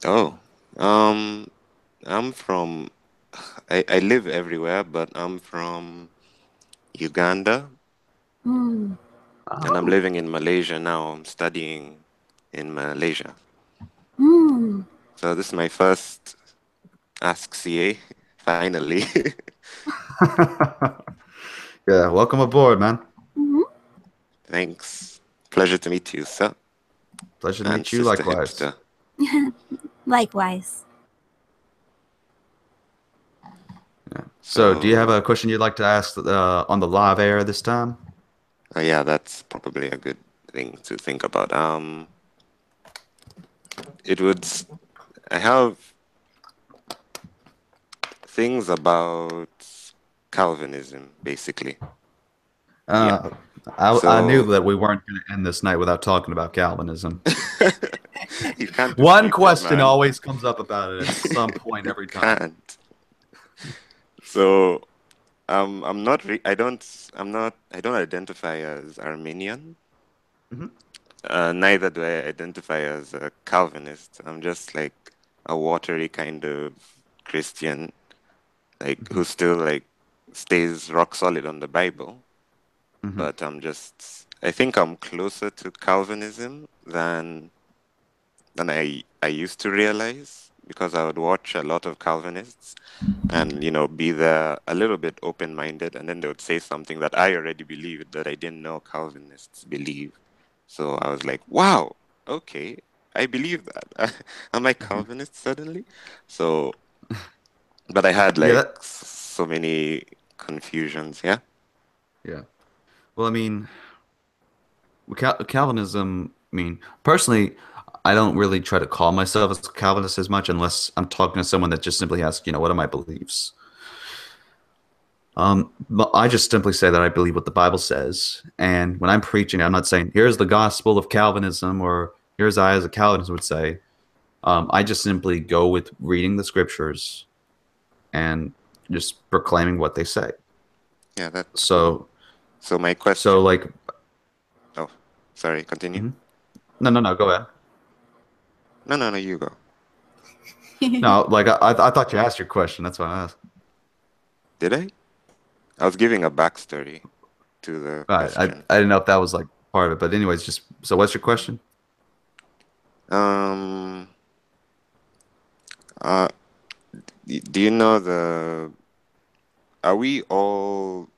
Oh, I'm from. I live everywhere, but I'm from Uganda, and I'm living in Malaysia now. I'm studying in Malaysia. So this is my first Ask CA, finally. Yeah, welcome aboard, man. Thanks. Pleasure to meet you, sir. Pleasure to meet you, Sister likewise. Hipster. Likewise. Yeah. So, do you have a question you'd like to ask on the live air this time? Yeah, that's probably a good thing to think about. I have things about Calvinism, basically. I knew that we weren't going to end this night without talking about Calvinism. You can't One deceive this question man. always comes up about it at some point every time. Can't. So I'm not. I don't identify as Armenian. Mhm. Neither do I identify as a Calvinist. I'm just like a watery kind of Christian, like who still like stays rock solid on the Bible. Mhm. But I think I'm closer to Calvinism than I used to realize, because I would watch a lot of Calvinists and, be there a little bit open-minded, and then they would say something that I already believed that I didn't know Calvinists believe. So I was like, wow, okay, I believe that. Am I Calvinist suddenly? So, but I had Yeah, like so many confusions, yeah? yeah. Well, I mean, Calvinism, I mean, personally, I don't really try to call myself a Calvinist as much unless I'm talking to someone that just simply asks, what are my beliefs? But I just simply say that I believe what the Bible says. And when I'm preaching, I'm not saying, here's the gospel of Calvinism, or here's I as a Calvinist would say. I just simply go with reading the scriptures and just proclaiming what they say. Yeah, that's So, cool. So my question. so like, Oh, sorry, continue. no, go ahead. No, you go. No, like I thought you asked your question. That's why I asked. Did I? I was giving a backstory to the question. I didn't know if that was like part of it, but anyways, so what's your question? Do you know are we all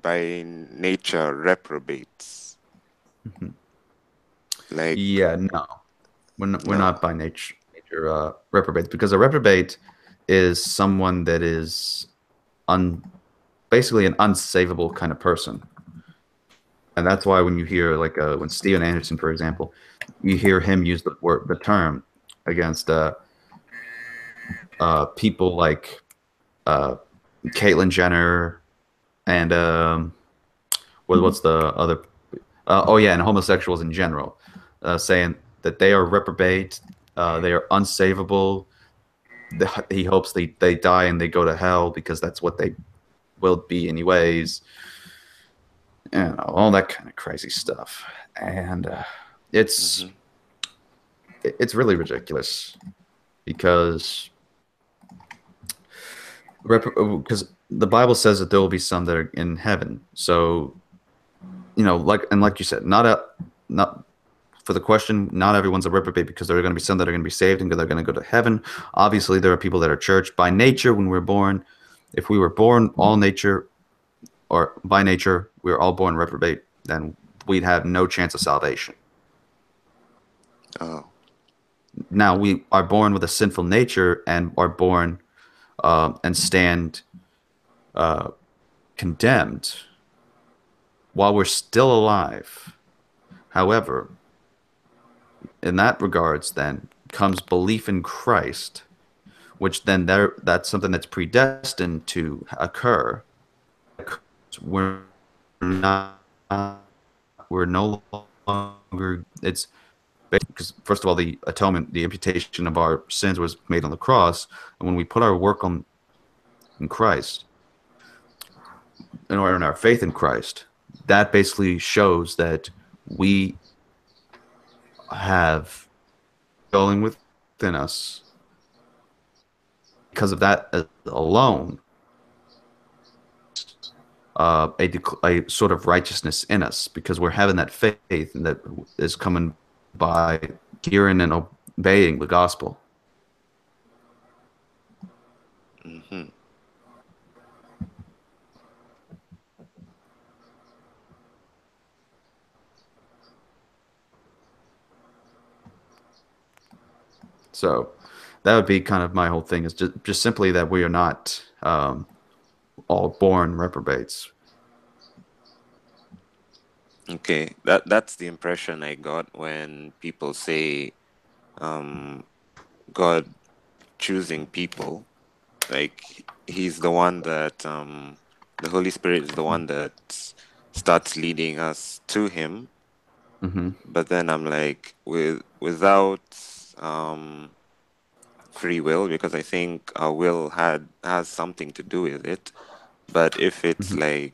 by nature reprobates? Like, Yeah, no, we're no. not by nature reprobates, because a reprobate is someone that is basically an unsavable kind of person. And that's why when you hear like when Steven Anderson, for example, you hear him use the term against people like Caitlyn Jenner and what's the other? Oh yeah, and homosexuals in general, saying that they are reprobate, they are unsavable. He hopes they die and they go to hell because that's what they will be anyways. All that kind of crazy stuff, and it's really ridiculous because the Bible says that there will be some that are in heaven. So, like you said, not for the question, not everyone's a reprobate, because there are going to be some that are going to be saved and they're going to go to heaven. Obviously, there are people that are church by nature when we're born. If we were born all nature, or by nature, we were all born reprobate, then we'd have no chance of salvation. Oh. Now, we are born with a sinful nature and are born and stand condemned while we're still alive. However, in that regards, then comes belief in Christ, which then that's something that's predestined to occur. We're not. We're no longer. It's because first of all, the atonement, the imputation of our sins was made on the cross, and when we put our work on in Christ, in our faith in Christ, that basically shows that we have going within us. Because of that alone, a sort of righteousness in us, because we're having that faith and that is coming by hearing and obeying the gospel. Mm-hmm. So that would be kind of my whole thing, is just simply that we are not all born reprobates. Okay, that's the impression I got when people say God choosing people. Like, he's the one that the Holy Spirit is the one that starts leading us to him, But then I'm like, without free will, because I think our will has something to do with it. But if it's like,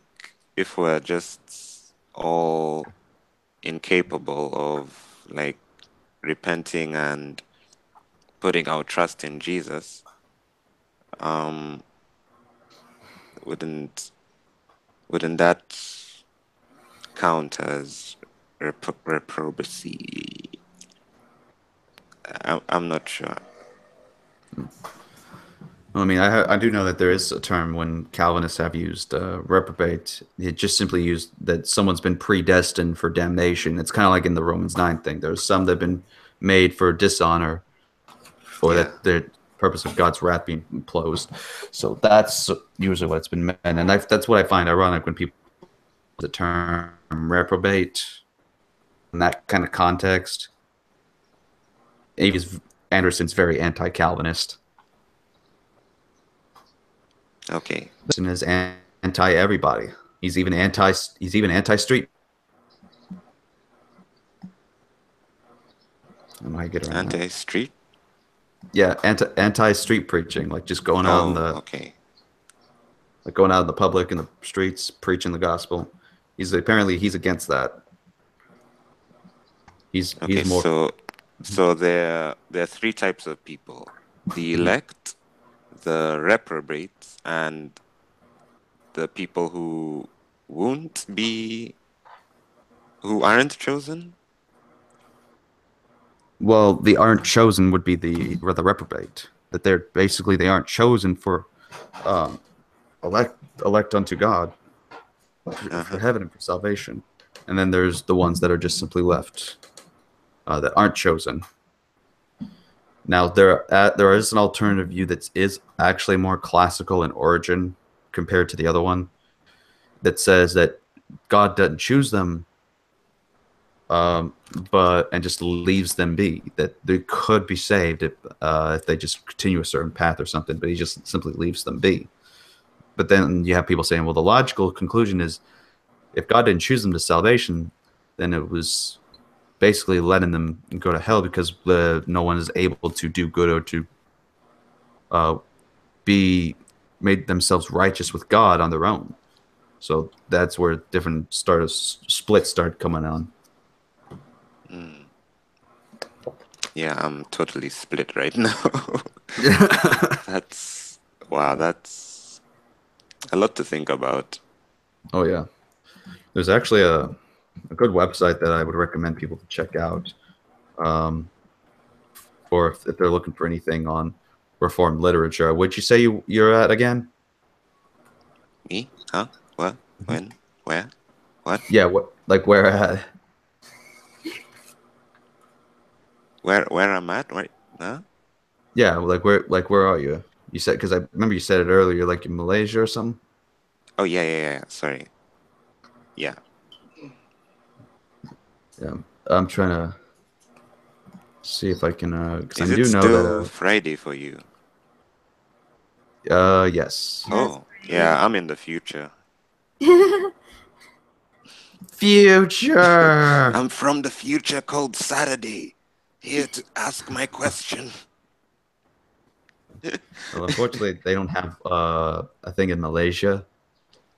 if we're just all incapable of like repenting and putting our trust in Jesus, wouldn't that count as reprobacy? I'm not sure. I mean, I do know that there is a term when Calvinists have used reprobate. It just simply used that someone's been predestined for damnation. It's kind of like in the Romans 9 thing. There's some that have been made for dishonor, or that the purpose of God's wrath being closed. So that's usually what it's been meant. And that's what I find ironic when people use the term reprobate in that kind of context. Anderson's very anti-Calvinist. Okay. Anderson is anti-everybody. He's even anti-street. How do I get around anti-street? Yeah, anti-street preaching, like just going out in the like going out in the public in the streets preaching the gospel. He's against that. He's more. So there are three types of people: the elect, the reprobates, and the people who aren't chosen. Well, the aren't chosen would be the reprobate. That they aren't chosen for elect unto God for heaven and for salvation. And then there's the ones that are just simply left that aren't chosen. Now there is an alternative view that is actually more classical in origin compared to the other one, that says that God doesn't choose them, and just leaves them be. That they could be saved if they just continue a certain path or something, but he just simply leaves them be. But then you have people saying, well, the logical conclusion is, if God didn't choose them to salvation, then it was basically letting them go to hell because no one is able to do good or to be made themselves righteous with God on their own. So that's where different splits start coming on. Yeah, I'm totally split right now. That's a lot to think about. Oh yeah, there's actually a good website that I would recommend people to check out, or if they're looking for anything on Reformed literature. Would you say you're at again? Me? Huh? What? When? Where? What? Yeah. What? Like where at? Where I'm at? Right? Huh? Yeah. Where are you? You said, because I remember you said it earlier. Like in Malaysia or something. Oh yeah. Sorry. Yeah. Yeah. I'm trying to see if I can. Is it still Friday for you? Yes. Oh, yeah. I'm in the future. Future. I'm from the future called Saturday, here to ask my question. Well, unfortunately, they don't have a thing in Malaysia,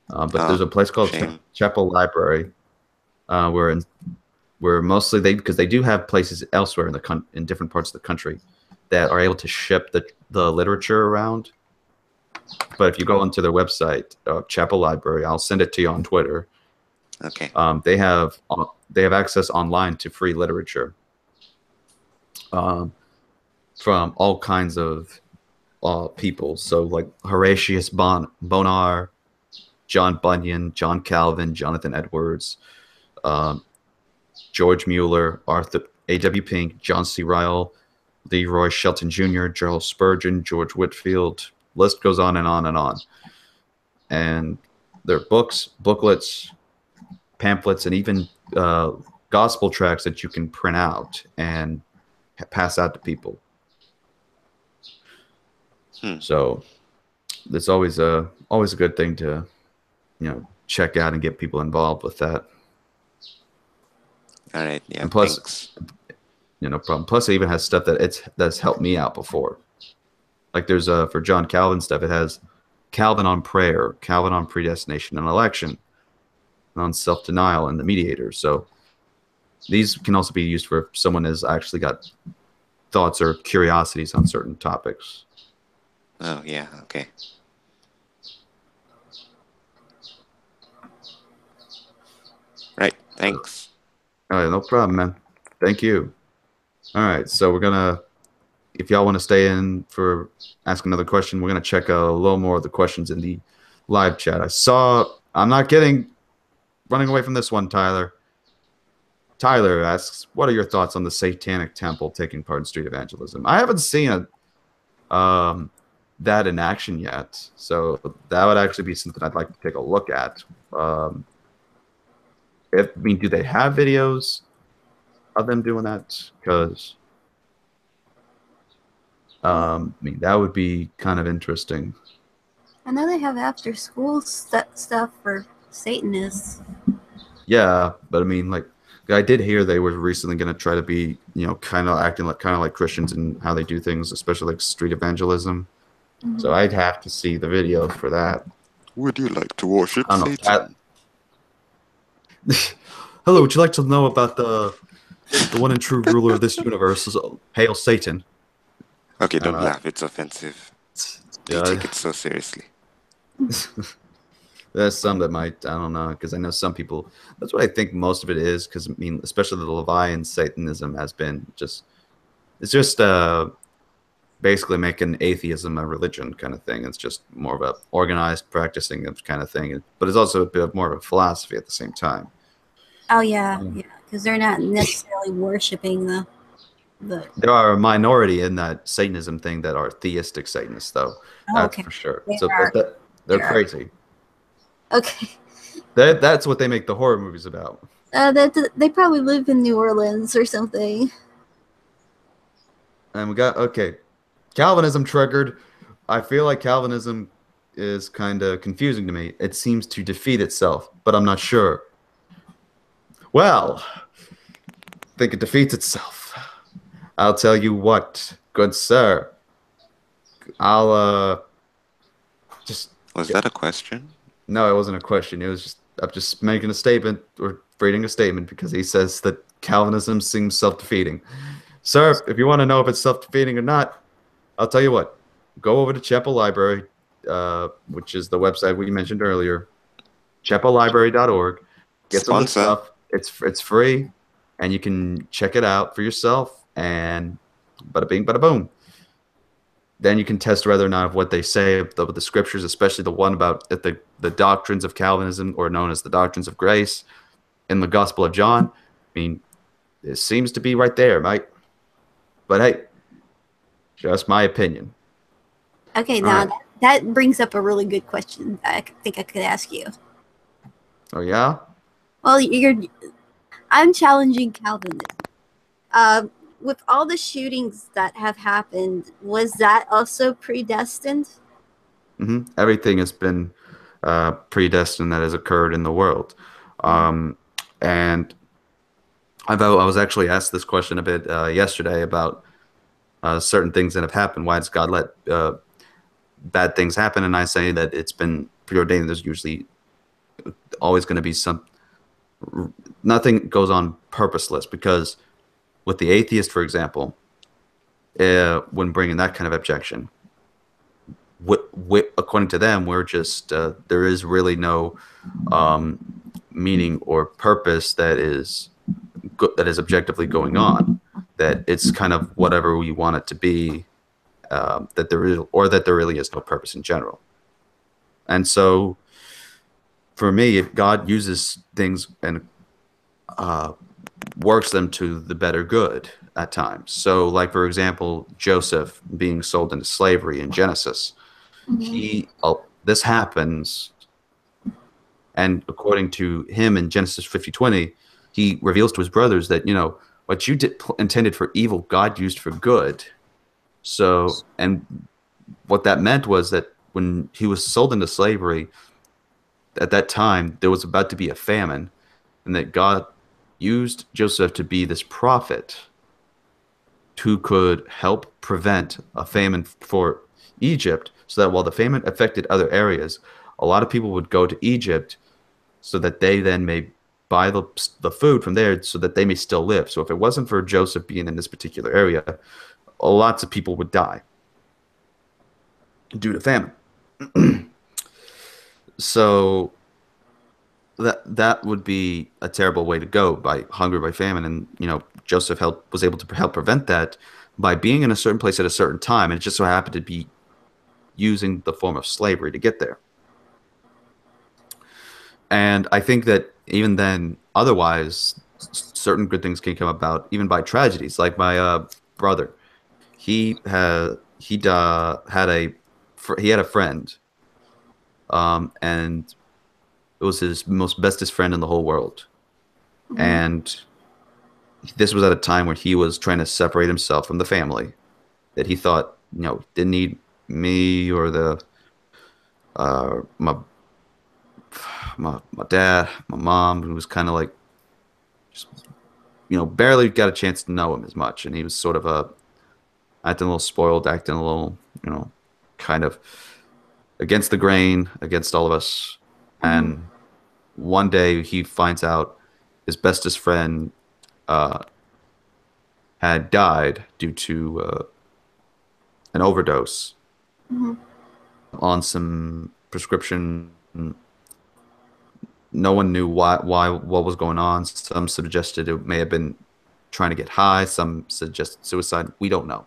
but there's a place called Chapel Library, where mostly because they do have places elsewhere in different parts of the country that are able to ship the literature around. But if you go onto their website, Chapel Library, I'll send it to you on Twitter. Okay. They have access online to free literature from all kinds of people. So like Horatius Bonar, John Bunyan, John Calvin, Jonathan Edwards, George Mueller, Arthur A.W. Pink, John C. Ryle, Leroy Shelton Jr., Charles Spurgeon, George Whitefield. List goes on and on and on. And there are books, booklets, pamphlets, and even gospel tracts that you can print out and pass out to people. So it's always a good thing to check out and get people involved with that. All right. Yeah. And plus, Thanks. no problem. Plus, it even has stuff that's helped me out before. Like there's for John Calvin stuff. It has Calvin on prayer, Calvin on predestination and election, and on self-denial and the mediator. So these can also be used for if someone has actually got thoughts or curiosities on certain topics. Oh, yeah. Okay. Right. Thanks. All right, no problem, man. Thank you. All right, so we're gonna, if y'all want to stay in for ask another question, we're gonna check a little more of the questions in the live chat. I'm not running away from this one, Tyler. Tyler asks, what are your thoughts on the Satanic Temple taking part in street evangelism? I haven't seen that in action yet, so that would actually be something I'd like to take a look at. Do they have videos of them doing that? Because that would be kind of interesting. I know they have after school stuff for Satanists. Yeah, but I did hear they were recently going to try to be, kind of acting like Christians in how they do things, especially like street evangelism. Mm-hmm. So I'd have to see the videos for that. Would you like to worship Satan? Hello, would you like to know about the one and true ruler of this universe? Hail Satan. Okay, don't laugh. It's offensive. They take it so seriously. There's some that might, I don't know, because I know some people, that's what I think most of it is, because, especially the Levian Satanism has been it's just basically making atheism a religion kind of thing. It's just more of a organized practicing kind of thing, but it's also a bit more of a philosophy at the same time. Oh, yeah, because they're not necessarily worshiping the... There are a minority in that Satanism thing that are theistic Satanists, though. That's for sure. They're crazy. Okay. That's what they make the horror movies about. They probably live in New Orleans or something. And we got, Calvinism triggered. I feel like Calvinism is kind of confusing to me. It seems to defeat itself, but I'm not sure. Well, I think it defeats itself. I'll tell you what, good sir. I'll just... Was that a question? No, it wasn't a question. It was I'm just making a statement or reading a statement because he says that Calvinism seems self-defeating. Sir, if you want to know if it's self-defeating or not, I'll tell you what. Go over to Chapel Library, which is the website we mentioned earlier, chapellibrary.org. Get some of the stuff. It's free, and you can check it out for yourself. And bada bing, bada boom. Then you can test whether or not of what they say of the scriptures, especially the one about the doctrines of Calvinism, or known as the doctrines of grace, in the Gospel of John. It seems to be right there, mate. But hey, just my opinion. Okay, now that brings up a really good question I think I could ask you. Oh, yeah? Well, I'm challenging Calvinism. With all the shootings that have happened, was that also predestined? Mm-hmm. Everything has been predestined that has occurred in the world. And I was actually asked this question a bit yesterday about certain things that have happened. Why does God let bad things happen? And I say that it's been preordained. There's usually always going to be nothing goes on purposeless, because with the atheist, for example, when bringing that kind of objection, according to them, we're just there is really no meaning or purpose that is objectively going on. That it's kind of whatever we want it to be. That there really is no purpose in general. And so, for me, if God uses things and works them to the better good at times. So, like, for example, Joseph being sold into slavery in Genesis. Mm-hmm. This happens, and according to him in Genesis 50:20, he reveals to his brothers that, what you intended for evil, God used for good. So, and what that meant was that when he was sold into slavery, at that time, there was about to be a famine, and that God used Joseph to be this prophet who could help prevent a famine for Egypt, so that while the famine affected other areas, a lot of people would go to Egypt so that they then may buy the food from there so that they may still live. So if it wasn't for Joseph being in this particular area, lots of people would die due to famine. So that would be a terrible way to go, by hunger, by famine. And Joseph was able to help prevent that by being in a certain place at a certain time, and it just so happened to be using the form of slavery to get there. And I think that even then, otherwise, certain good things can come about even by tragedies. Like my brother, he had a friend, and it was his most bestest friend in the whole world. Mm-hmm. And this was at a time where he was trying to separate himself from the family that he thought, didn't need me or my dad, my mom, who was kind of like, just, barely got a chance to know him as much. And he was sort of acting a little spoiled, acting a little, kind of against the grain, against all of us. Mm-hmm. And one day he finds out his bestest friend had died due to an overdose Mm-hmm. on some prescription. No one knew what was going on. Some suggested it may have been trying to get high. Some suggested suicide. We don't know.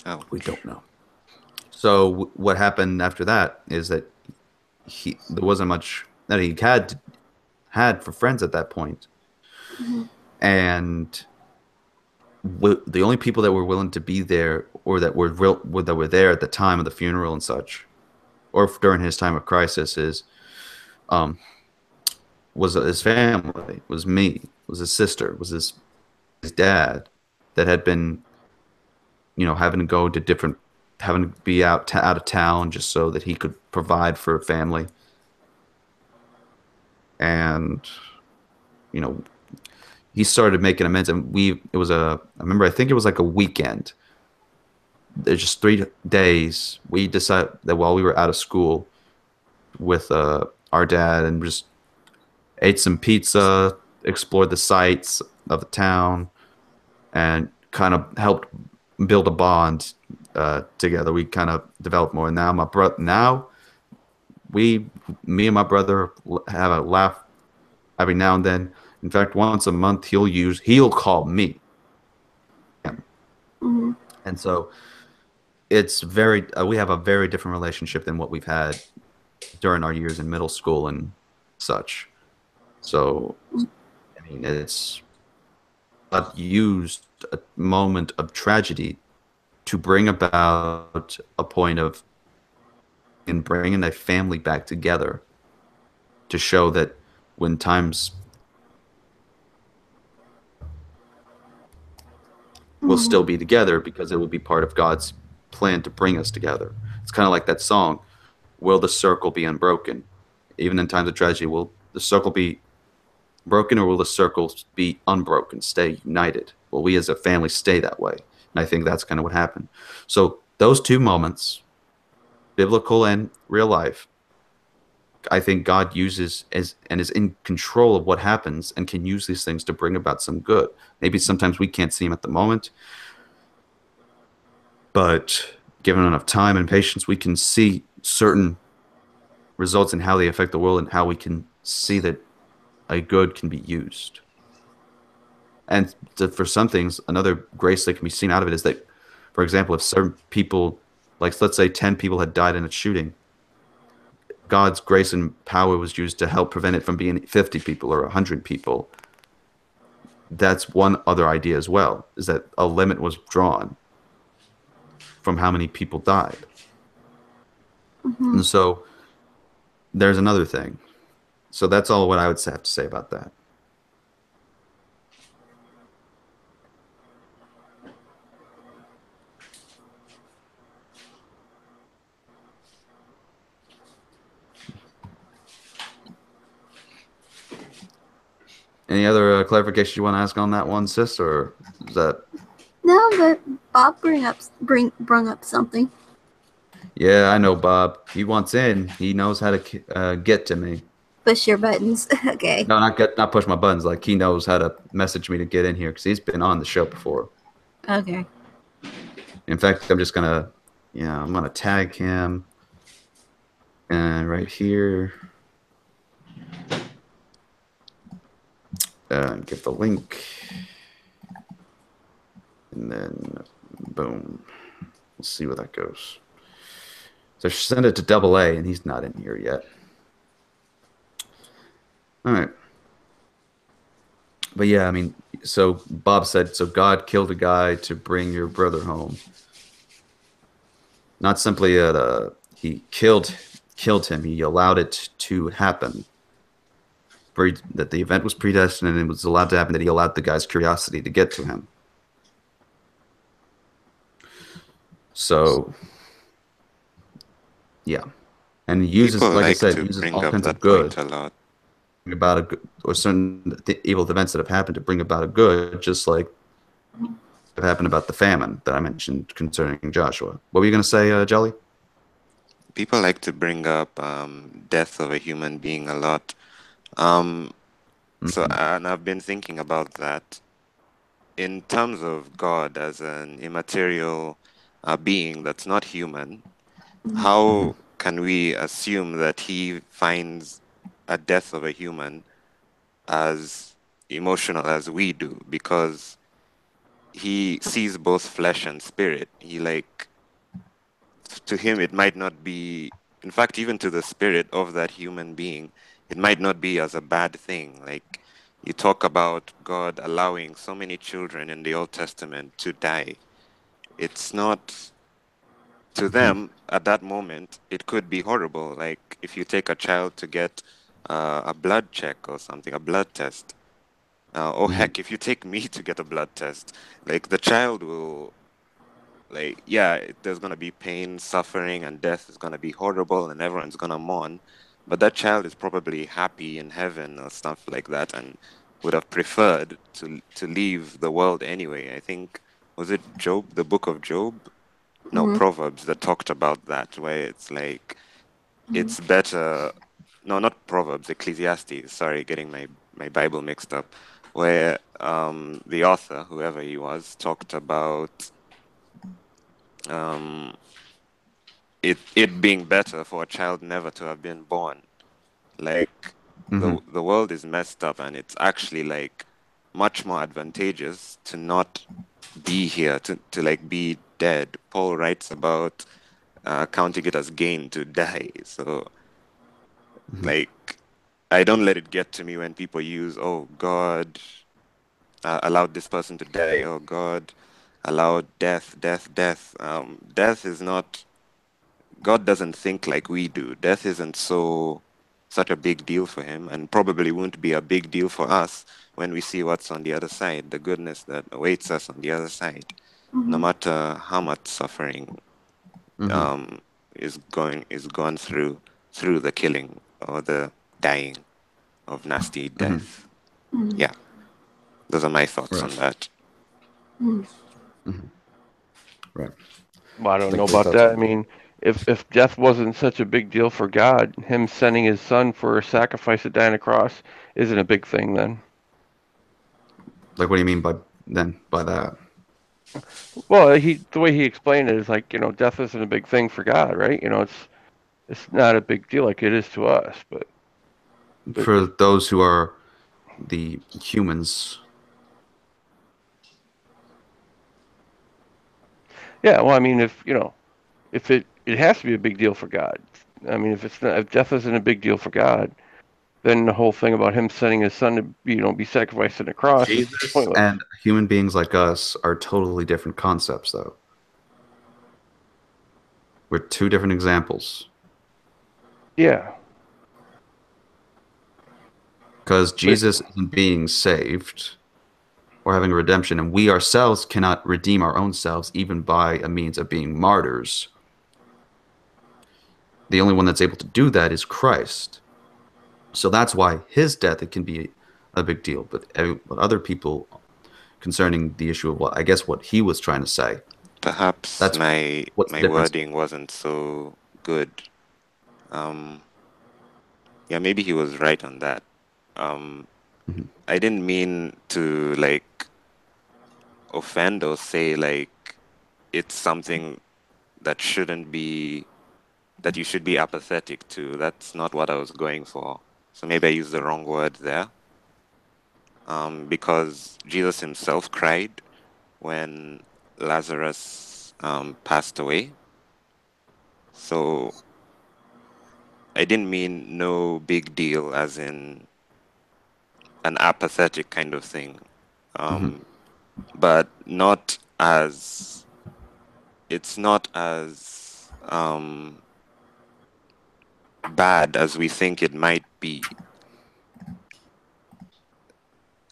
Oh. We don't know. So what happened after that is that there wasn't much that he had for friends at that point. Mm-hmm. And the only people that were willing to be there, or that were there at the time of the funeral and such, or during his time of crisis, was his family, was me, was his sister, was his dad, that had been, having to go to having to be out of town just so that he could provide for a family. And he started making amends, and I remember, I think it was like a weekend. There's just 3 days. We decided that while we were out of school with our dad, and just ate some pizza, explored the sights of the town, and kind of helped build a bond together. We kind of developed more. Now me and my brother have a laugh every now and then. In fact, once a month he'll call me. Mm-hmm. And so it's we have a very different relationship than what we've had during our years in middle school and such. So, I mean, God used a moment of tragedy to bring about a point of bringing a family back together, to show that when times we'll Mm-hmm. still be together, because it will be part of God's plan to bring us together. It's kind of like that song, "Will the circle be unbroken?" Even in times of tragedy, will the circle be broken, or will the circle be unbroken, stay united? Will we as a family stay that way? And I think that's kind of what happened. So those 2 moments, biblical and real life, I think God uses and is in control of what happens, and can use these things to bring about some good. Maybe sometimes we can't see them at the moment, but given enough time and patience, we can see certain results in how they affect the world, and how we can see that a good can be used. And for some things, another grace that can be seen out of it is that, for example, if certain people, like let's say 10 people had died in a shooting, God's grace and power was used to help prevent it from being 50 people or 100 people. That's one other idea as well, is that a limit was drawn from how many people died. Mm-hmm. And so there's another thing. So that's all what I would have to say about that. Any other clarification you want to ask on that one, sis, or is that? No, but Bob brung up something. Yeah, I know, Bob. He wants in. He knows how to get to me. Push your buttons. Okay. No, not push my buttons. Like he knows how to message me to get in here because he's been on the show before. Okay. In fact, I'm just gonna, I'm gonna tag him, and right here, give the link, and then boom. We'll see where that goes. So send it to Double A, and he's not in here yet. All right. But yeah, I mean, so Bob said, so God killed a guy to bring your brother home. Not simply that he killed him, he allowed it to happen. That the event was predestined and it was allowed to happen, that he allowed the guy's curiosity to get to him. So, yeah. And he uses, People like I like said, to uses bring all up kinds that of good. point a lot. About a good, or certain evil events that have happened to bring about a good, just like what happened about the famine that I mentioned concerning Joshua. What were you going to say, Jelly? People like to bring up death of a human being a lot. So, and I've been thinking about that in terms of God as an immaterial being that's not human. How can we assume that he finds a death of a human as emotional as we do? Because he sees both flesh and spirit. To him, it might not be, in fact, even to the spirit of that human being, it might not be as a bad thing. Like, you talk about God allowing so many children in the Old Testament to die. It's not, to them, at that moment, it could be horrible. Like, if you take a child to get a blood check or something, a blood test, or heck, if you take me to get a blood test, like, the child will, like, yeah, there's going to be pain, suffering, and death is going to be horrible, and everyone's going to mourn. But that child is probably happy in heaven or stuff like that, and would have preferred to leave the world anyway. I think, was it Job, the book of Job? No, Proverbs that talked about that, where it's like, it's better, no, not Proverbs, Ecclesiastes, sorry, getting my Bible mixed up, where the author, whoever he was, talked about it being better for a child never to have been born. Like, the world is messed up, and it's actually like much more advantageous to not be here, to like be dead. Paul writes about counting it as gain to die. So like, I don't let it get to me when people use, oh, God allowed this person to die, oh, God allowed death. Death is not, God doesn't think like we do. Death isn't such a big deal for him, and probably won't be a big deal for us when we see what's on the other side, the goodness that awaits us on the other side. No matter how much suffering is gone through the killing or the dying of nasty death. Yeah, those are my thoughts on that. Right. Well, I don't know about that. I mean, if death wasn't such a big deal for God, him sending his son for a sacrifice to die on a cross isn't a big thing then. Like, what do you mean by that? Well, the way he explained it is like, death isn't a big thing for God, right? It's not a big deal like it is to us, but For those who are the humans. yeah, well, I mean, if it has to be a big deal for God. I mean, if death isn't a big deal for God, then the whole thing about him sending his son to be sacrificed on a cross is Jesus pointless. and human beings like us are totally different concepts, though. We're two different examples. Yeah. Because Jesus isn't being saved or having a redemption, and we ourselves cannot redeem our own selves even by a means of being martyrs. The only one that's able to do that is Christ. So that's why his death, it can be a big deal, but other people concerning the issue of what he was trying to say. Perhaps That's my what's the difference. wording wasn't so good. Yeah, maybe he was right on that. I didn't mean to like offend or say like it's something that shouldn't be, that you should be apathetic to. That's not what I was going for. So maybe I used the wrong word there. Because Jesus himself cried when Lazarus passed away. So I didn't mean no big deal as in an apathetic kind of thing. But not as, it's not as bad as we think it might be.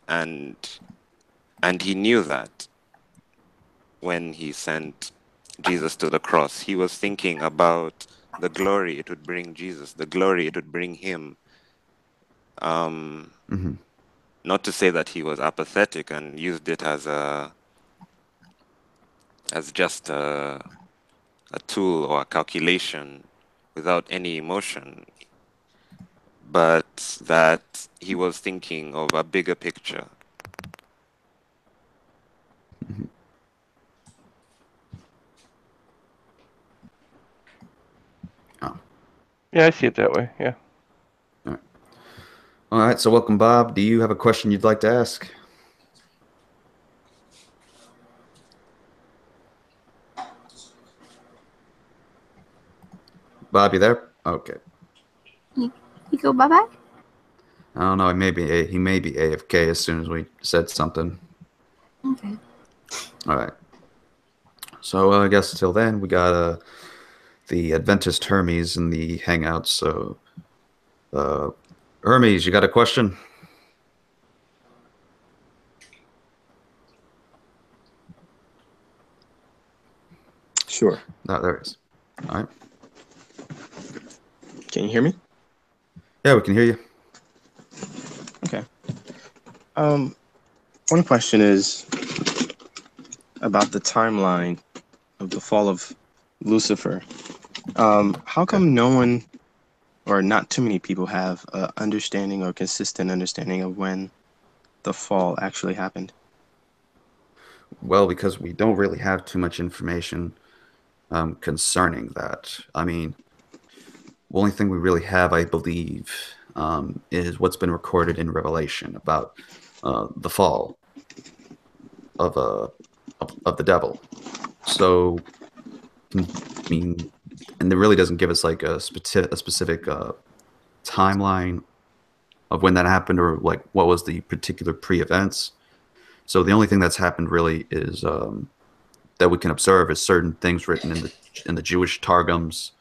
And he knew that when he sent Jesus to the cross. He was thinking about the glory it would bring Jesus, the glory it would bring him. Not to say that he was apathetic and used it as just a tool or a calculation without any emotion, but that he was thinking of a bigger picture. Oh. Yeah, I see it that way. Yeah. All right. So welcome, Bob. Do you have a question you'd like to ask? Bob, you there? Okay. You go bye-bye? I don't know. He may be AFK as soon as we said something. Okay. All right. So I guess till then we got the Adventist Hermes in the Hangouts. So Hermes, you got a question? Sure. No, there it is. All right. Can you hear me? Yeah, we can hear you. Okay. One question is about the timeline of the fall of Lucifer. How come no one, or not too many people, have an understanding or consistent understanding of when the fall actually happened? Well, because we don't really have too much information concerning that. I mean, the only thing we really have, I believe, is what's been recorded in Revelation about the fall of the devil. So, I mean, and it really doesn't give us like a specific timeline of when that happened or like what was the particular pre-events. So the only thing that's happened really is that we can observe is certain things written in the Jewish Targums,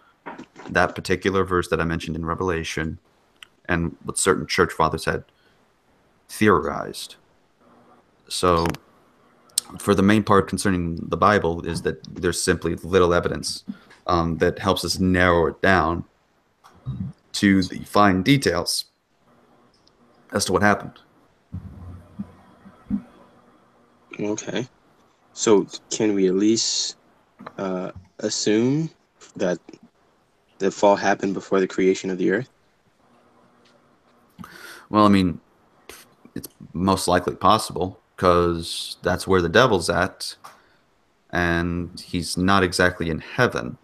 that particular verse that I mentioned in Revelation, and what certain church fathers had theorized. So for the main part concerning the Bible is that there's simply little evidence that helps us narrow it down to the fine details as to what happened. Okay. So can we at least assume that the fall happened before the creation of the earth? Well, I mean, it's most likely possible because that's where the devil's at, and he's not exactly in heaven.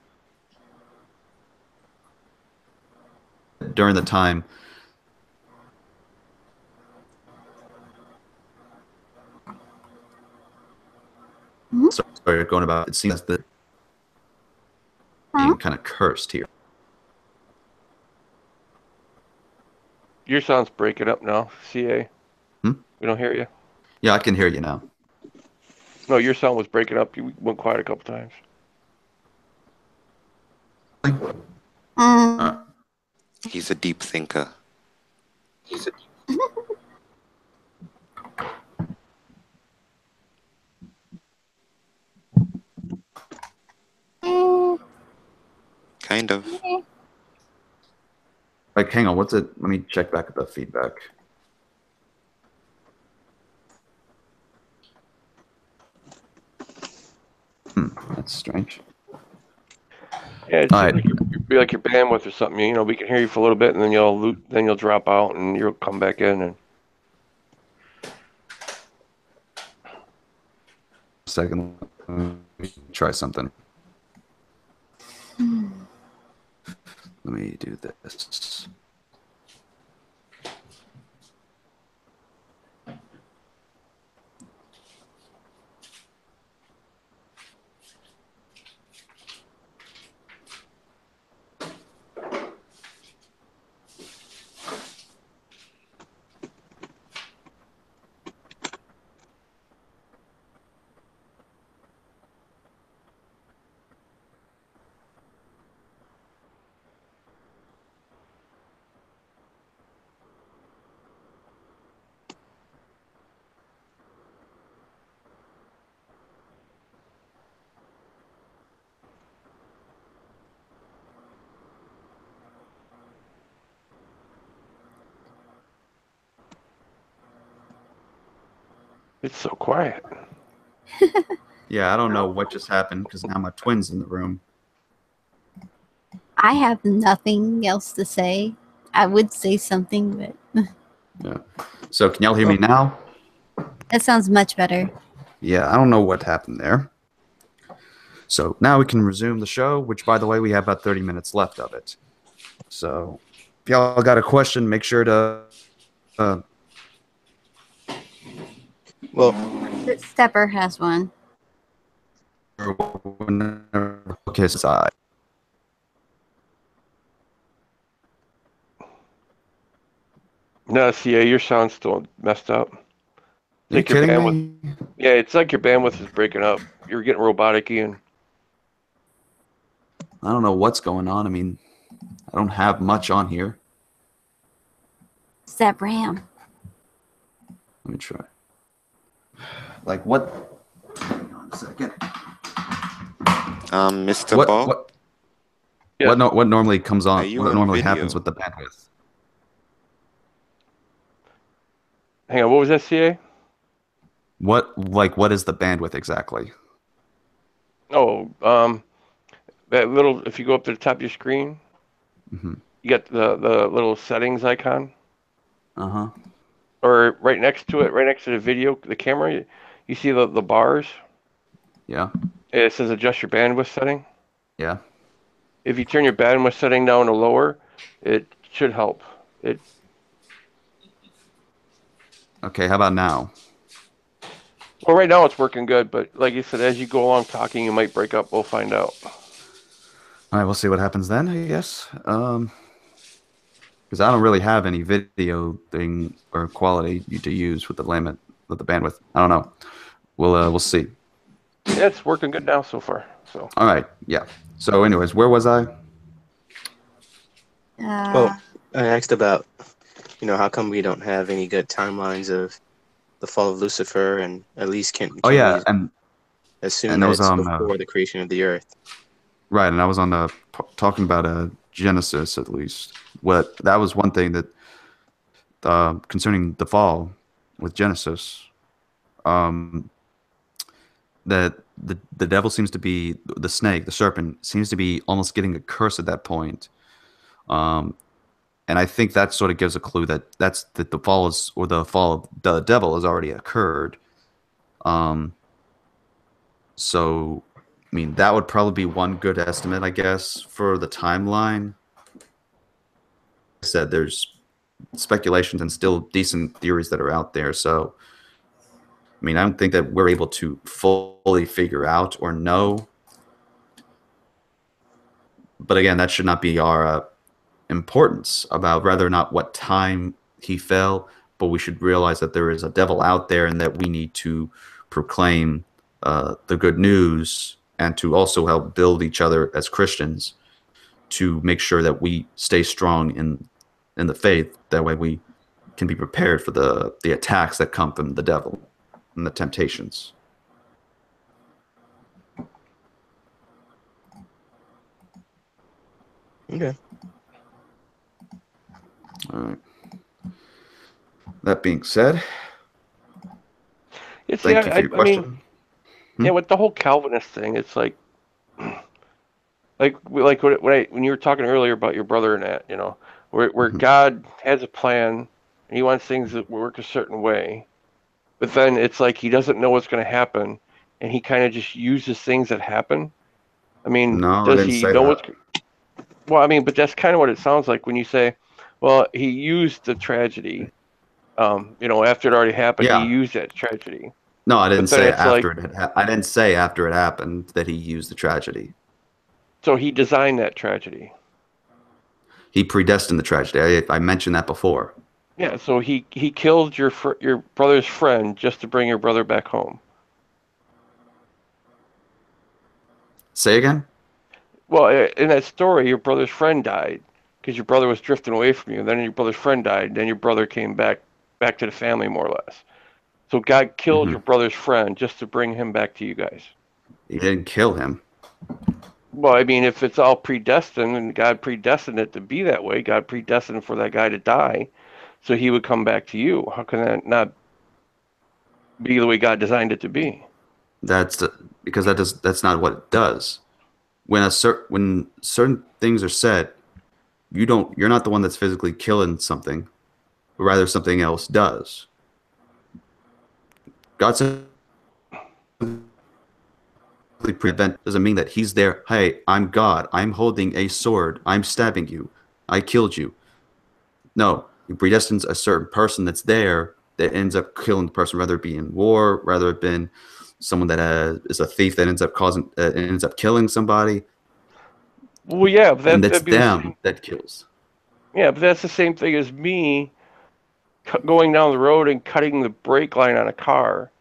During the time started going about, it seems that being kind of cursed here. Your sound's breaking up now, CA. Hmm? We don't hear you. Yeah, I can hear you now. No, your sound was breaking up. You went quiet a couple times. He's a deep thinker. Kind of. Like, hang on, what's it? Let me check back at the feedback. That's strange. Yeah, it All seems right. like you're like your bandwidth or something. You know, we can hear you for a little bit, and then you'll drop out, and you'll come back in. And Second, let me try something. Let me do this. it's so quiet. Yeah, I don't know what just happened because now my twin's in the room. I have nothing else to say. I would say something, but Yeah. So can y'all hear me now? that sounds much better. Yeah, I don't know what happened there. So now we can resume the show, which, by the way, we have about 30 minutes left of it. So if y'all got a question, make sure to Well, Stepper has one. okay, side. No, CA, your sound's still messed up. Are you Like your kidding bandwidth. me? Yeah, it's like your bandwidth is breaking up. You're getting robotic-y and I don't know what's going on. I mean, I don't have much on here. It's that RAM. Let me try. Like what? Hang on a second. Mr. What Bob, what yes. what normally comes on? are you What on normally video? happens with the bandwidth? Hang on, what was that, CA? What is the bandwidth exactly? Oh, that little, if you go up to the top of your screen, Mm-hmm. you got the little settings icon, Uh-huh. or right next to it, right next to the video, the camera, you see the bars. Yeah. It says adjust your bandwidth setting. Yeah. If you turn your bandwidth setting down to lower, it should help. Okay, how about now? Well, right now it's working good, but like you said, as you go along talking, you might break up. We'll find out. All right, we'll see what happens then, I guess. Because I don't really have any video thing or quality to use with the limit with the bandwidth. I don't know. We'll see. Yeah, it's working good now so far. So. All right, yeah. So, anyways, where was I? well, I asked about, how come we don't have any good timelines of the fall of Lucifer, and at least can Yeah, we assume and I that was it's on before the creation of the earth? right, and I was on talking about Genesis at least. What that was one thing that concerning the fall with Genesis. That the devil seems to be the snake, the serpent seems to be almost getting a curse at that point. And I think that sort of gives a clue that the fall is, or the fall of the devil has already occurred. So, I mean, that would probably be one good estimate, I guess, for the timeline. Like I said, there's speculations and still decent theories that are out there. So, I mean, I don't think that we're able to fully figure out or know. But again, that should not be our importance about whether or not what time he fell, but we should realize that there is a devil out there and that we need to proclaim the good news and to also help build each other as Christians to make sure that we stay strong in the faith. That way we can be prepared for the attacks that come from the devil and the temptations. Okay. All right. That being said, Yeah, see, thank you for your question. Yeah, with the whole Calvinist thing, it's like when you were talking earlier about your brother and that, where Mhm. God has a plan and He wants things that work a certain way, but then it's like He doesn't know what's going to happen, and He kind of just uses things that happen. I mean, No, I does didn't He say know that. what's? Well, I mean, but that's kind of what it sounds like when you say, well, He used the tragedy. After it already happened, He Yeah. used that tragedy. No, I didn't But then say it's like, I didn't say after it happened that he used the tragedy. so He designed that tragedy. He predestined the tragedy. I mentioned that before. Yeah, so he killed your brother's friend just to bring your brother back home. Say again? Well, in that story, your brother's friend died because your brother was drifting away from you. And then your brother's friend died. Then your brother came back to the family, more or less. So God killed Mhm. your brother's friend just to bring him back to you guys. He didn't kill him. Well, I mean, if it's all predestined and God predestined it to be that way, God predestined for that guy to die, so he would come back to you. How can that not be the way God designed it to be? Because that's not what it does. When certain things are said, you're not the one that's physically killing something, but rather something else does. God said prevent doesn't mean that he's there. Hey, I'm God. I'm holding a sword. I'm stabbing you. I killed you. No, he predestines a certain person that's there that ends up killing the person, whether it be in war, rather it been someone that is a thief that ends up killing somebody, Well, yeah, but and that's that'd be the them same. that kills. Yeah, but that's the same thing as me going down the road and cutting the brake line on a car,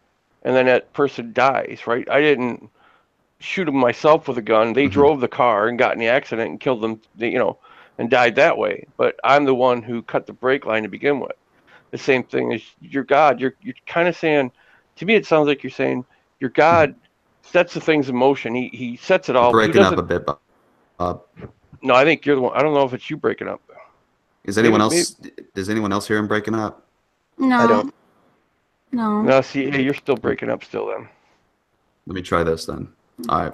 and then that person dies, right? I didn't shoot them myself with a gun. They Hmm. drove the car and got in the accident and killed them, and died that way. But I'm the one who cut the brake line to begin with. The same thing as your God. You're kind of saying, to me, it sounds like you're saying your God sets the things in motion. He sets it You're all. He breaking up a doesn't. bit, Bob. No, I think you're the one. I don't know if it's you breaking up. Is anyone Maybe. else? Does anyone else hear him breaking up? I No, don't. no. No, see, hey, you're still breaking up still then. Let me try this then. All right.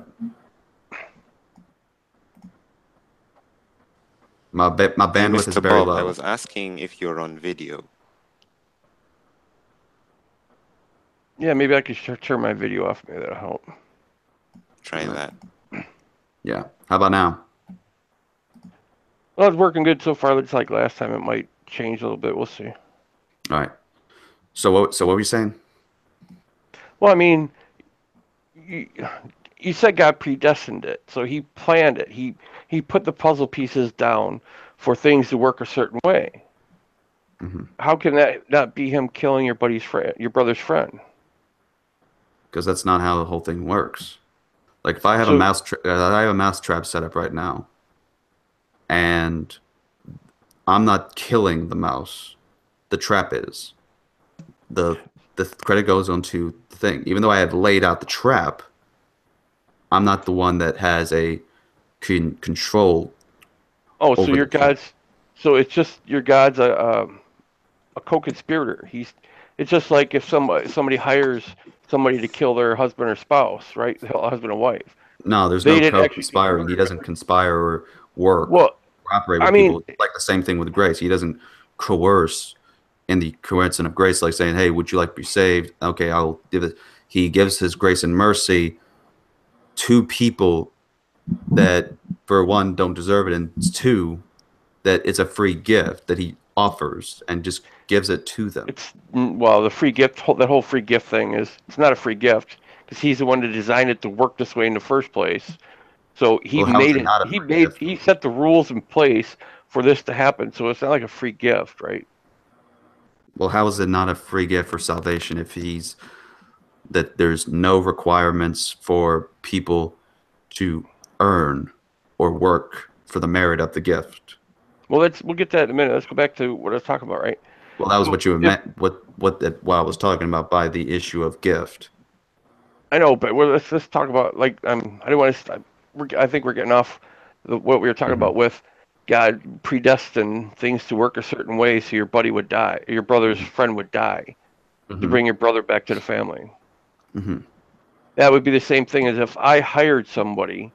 My Hey, bandwidth is Mr. very Bob, I low. was asking if you're on video. Yeah, maybe I could turn my video off. Maybe that'll help. Try All right. that. Yeah. How about now? Well, it's working good so far. Looks like last time it might change a little bit. We'll see. All right. So what were you saying? Well, I mean, you said God predestined it, so He planned it. He put the puzzle pieces down for things to work a certain way. Hmm. How can that not be Him killing your brother's friend? Because that's not how the whole thing works. Like if I have a So, I have a mouse trap set up right now, and I'm not killing the mouse. The trap is. The credit goes onto the thing. Even though I have laid out the trap, I'm not the one that has a control so over your the trap. so it's just your God's a co-conspirator. It's just like if somebody hires somebody to kill their husband or spouse, right? Husband and wife. No, there's They no didn't actually do the co-conspiring. He murder. doesn't conspire or work Well, or operate I with mean, people. It's like the same thing with grace. He doesn't coerce in the coercion of grace, like saying, "Hey, would you like to be saved?" Okay, I'll give it. He gives his grace and mercy to people that, for one, don't deserve it, and two, that it's a free gift that he offers and just gives it to them. the free gift, that whole free gift thing it's not a free gift because he's the one that designed it to work this way in the first place. So he Well, how is made it it. not a free gift? He set the rules in place for this to happen. So it's not like a free gift, right? Well, how is it not a free gift for salvation if that there's no requirements for people to earn or work for the merit of the gift? Well, we'll get to that in a minute. Let's go back to what I was talking about, right? Well, that was So what you if meant. What I was talking about by the issue of gift. I know, but let's talk about like I don't want to. I think we're getting off what we were talking Hmm. about with God predestined things to work a certain way, so your buddy would die, your brother's Hmm. friend would die to Hmm. bring your brother back to the family. Hmm. That would be the same thing as if I hired somebody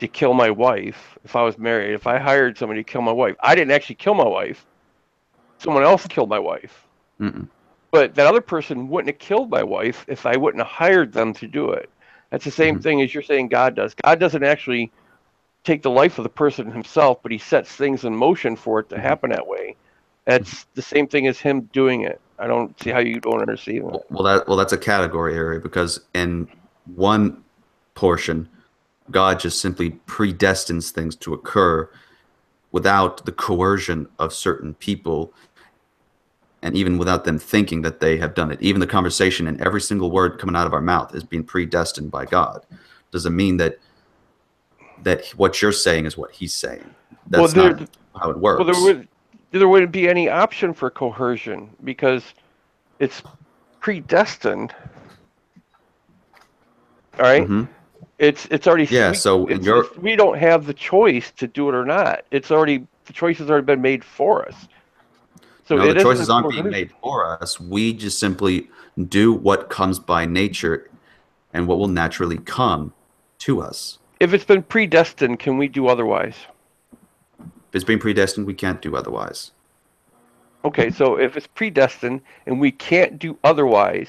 to kill my wife. If I was married, if I hired somebody to kill my wife, I didn't actually kill my wife. Someone else killed my wife. Mm-mm. But that other person wouldn't have killed my wife if I wouldn't have hired them to do it. That's the same thing as you're saying God does. God doesn't actually take the life of the person himself, but he sets things in motion for it to happen that way. That's the same thing as him doing it. I don't see how you don't understand that. Well, that's a category area, because in one portion, God just simply predestines things to occur without the coercion of certain people, and even without them thinking that they have done it. Even the conversation and every single word coming out of our mouth is being predestined by God. Doesn't mean that what you're saying is what he's saying. That's not how it works. Well, there wouldn't be any option for coercion because it's predestined. All right? Mm-hmm. It's already we don't have the choice to do it or not. The choice has already been made for us. So no, the choices aren't being made for us. We just simply do what comes by nature and what will naturally come to us. If it's been predestined, can we do otherwise? If it's been predestined, we can't do otherwise. Okay, so if it's predestined and we can't do otherwise,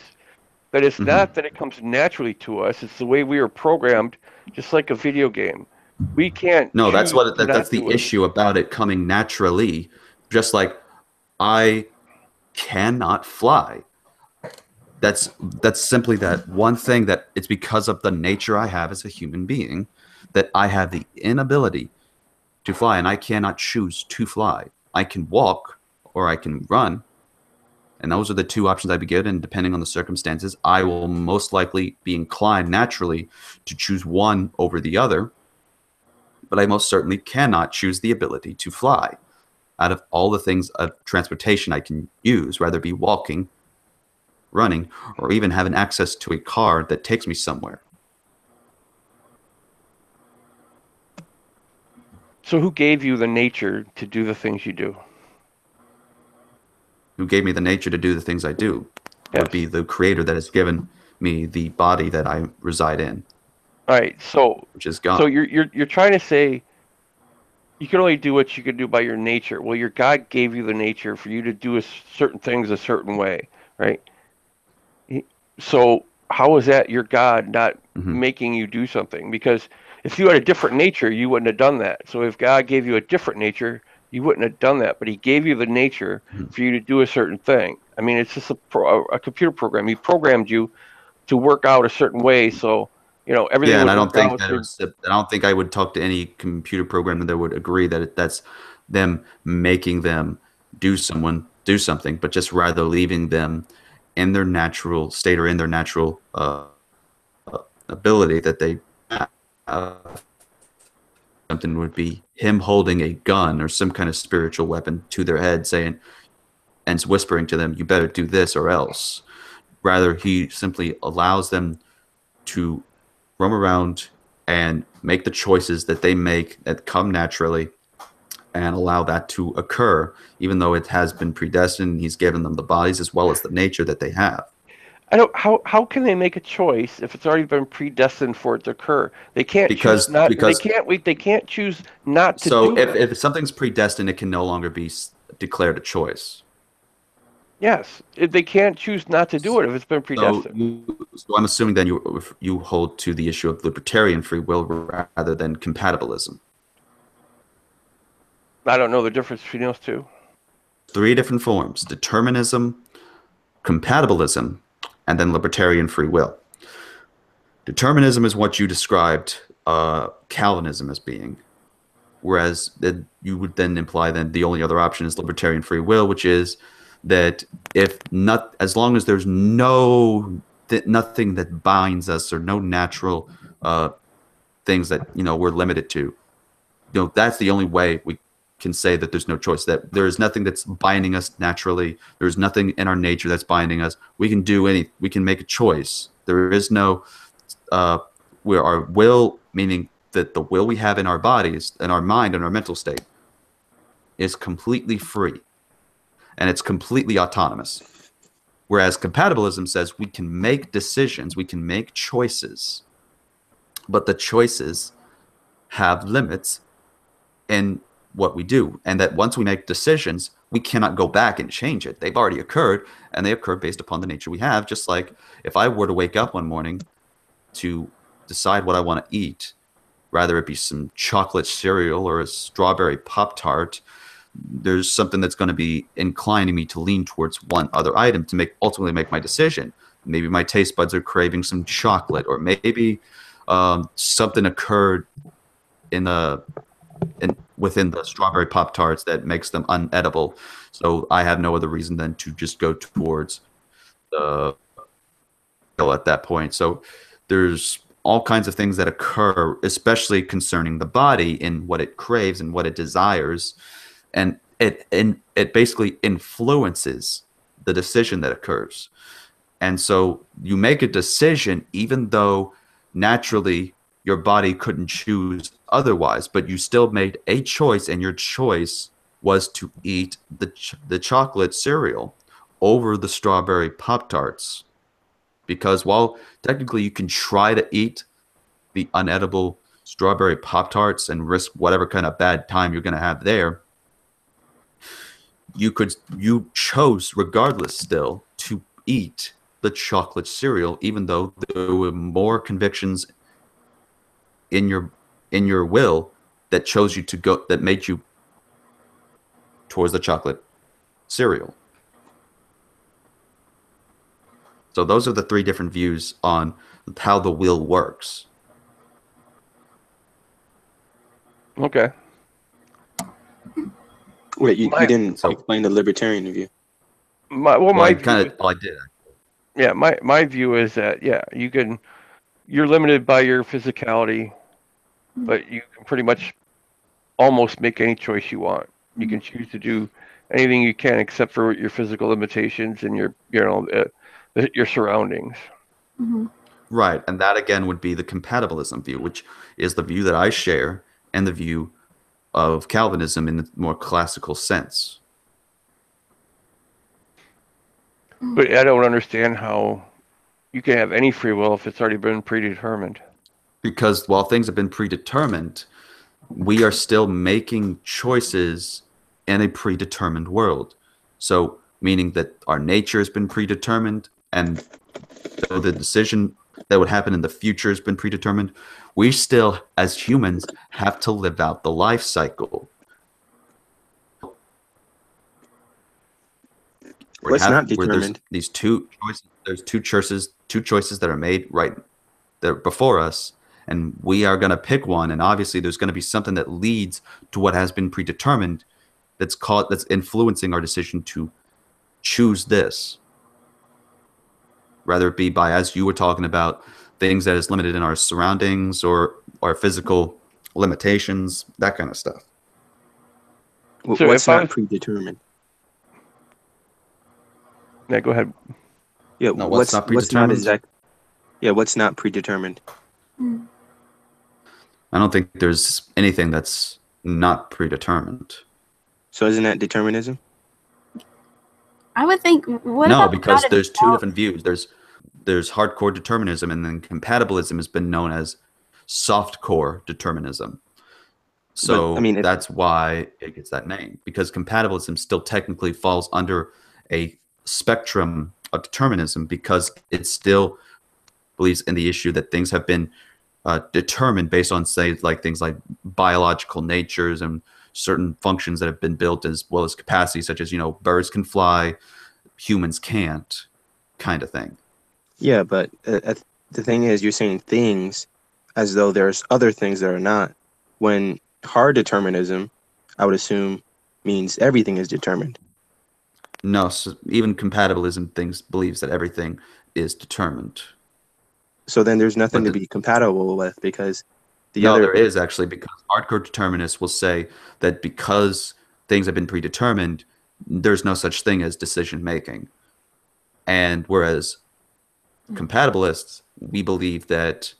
but it's not that it comes naturally to us. It's the way we are programmed, just like a video game. We can't. No, that's the issue about it coming naturally. Just like I cannot fly. That's simply that one thing that it's because of the nature I have as a human being that I have the inability to fly, and I cannot choose to fly. I can walk or I can run. And those are the two options I'd be given, and depending on the circumstances, I will most likely be inclined naturally to choose one over the other. But I most certainly cannot choose the ability to fly. Out of all the things of transportation I can use, whether it be walking, running, or even having access to a car that takes me somewhere. So who gave you the nature to do the things you do? Who gave me the nature to do the things I do would be the creator that has given me the body that I reside in. All right, so which is God. So you're trying to say you can only do what you can do by your nature. Well, your God gave you the nature for you to do certain things a certain way, right? So how is that your God not making you do something? Because if you had a different nature, you wouldn't have done that. So if God gave you a different nature, you wouldn't have done that, but he gave you the nature for you to do a certain thing. I mean, it's just a computer program. He programmed you to work out a certain way, so everything. Yeah, and I don't think I would talk to any computer program that would agree that that's them making them do something, but just rather leaving them in their natural state or in their natural ability that they have. Something would be him holding a gun or some kind of spiritual weapon to their head saying and whispering to them, you better do this or else. Rather, he simply allows them to roam around and make the choices that they make that come naturally and allow that to occur, even though it has been predestined. He's given them the bodies as well as the nature that they have. How can they make a choice if it's already been predestined for it to occur? They can't choose not. They can't choose not to. So if something's predestined, it can no longer be declared a choice. Yes, they can't choose not to do it if it's been predestined. So I'm assuming then you hold to the issue of libertarian free will rather than compatibilism. I don't know the difference between those two. 3 different forms: determinism, compatibilism, and then libertarian free will. Determinism is what you described Calvinism as being, whereas you would then imply that the only other option is libertarian free will, which is that as long as there's nothing that binds us or no natural things that we're limited to, that's the only way we can say that there's no choice, that there is nothing that's binding us naturally. There's nothing in our nature that's binding us. We can do anything. We can make a choice. There is no where our will, meaning that the will we have in our bodies, in our mind, and our mental state is completely free, and it's completely autonomous. Whereas compatibilism says we can make decisions, we can make choices, but the choices have limits in what we do. And that once we make decisions, we cannot go back and change it. They've already occurred, and they occur based upon the nature we have. Just like if I were to wake up one morning to decide what I want to eat, rather it be some chocolate cereal or a strawberry Pop-Tart, there's something that's going to be inclining me to lean towards one other item to ultimately make my decision. Maybe my taste buds are craving some chocolate, or maybe something occurred within the strawberry Pop-Tarts that makes them unedible. So I have no other reason than to just go towards the pill at that point. So there's all kinds of things that occur, especially concerning the body in what it craves and what it desires. And it basically influences the decision that occurs. And so you make a decision even though naturally your body couldn't choose otherwise, but you still made a choice, and your choice was to eat the chocolate cereal over the strawberry Pop-Tarts. Because while technically you can try to eat the unedible strawberry Pop-Tarts and risk whatever kind of bad time you're going to have there, you chose regardless still to eat the chocolate cereal, even though there were more convictions in your will that chose you to go, that made you towards the chocolate cereal. So those are the three different views on how the will works. Okay. Wait, you didn't explain the libertarian view. I did. Yeah, my view is that you're limited by your physicality, but you can pretty much almost make any choice you want. You can choose to do anything you can except for your physical limitations and your surroundings. Mm-hmm. Right, and that again would be the compatibilism view, which is the view that I share, and the view of Calvinism in the more classical sense. But I don't understand how you can have any free will if it's already been predetermined. Because while things have been predetermined, we are still making choices in a predetermined world. So, meaning that our nature has been predetermined, and so the decision that would happen in the future has been predetermined. We still, as humans, have to live out the life cycle. What's not determined? There's two choices that are made right there before us, and we are going to pick one. And obviously, there's going to be something that leads to what has been predetermined that's influencing our decision to choose this. Rather it be by, as you were talking about, things that is limited in our surroundings or our physical limitations, that kind of stuff. So what's not predetermined? Yeah, go ahead. Yeah, no, what's not predetermined? What's not predetermined? I don't think there's anything that's not predetermined. So isn't that determinism? I would think. No, because there's two different views. There's hardcore determinism, and then compatibilism has been known as softcore determinism. So that's why it gets that name, because compatibilism still technically falls under a spectrum of determinism, because it still believes in the issue that things have been determined based on, say, like things like biological natures and certain functions that have been built, as well as capacities such as, birds can fly, humans can't, kind of thing. Yeah, but the thing is, you're saying things as though there's other things that are not, when hard determinism, I would assume, means everything is determined. No, so even compatibilism believes that everything is determined. So then there's nothing to be compatible with, because there is actually, because hardcore determinists will say that because things have been predetermined, there's no such thing as decision making. And whereas compatibilists, we believe that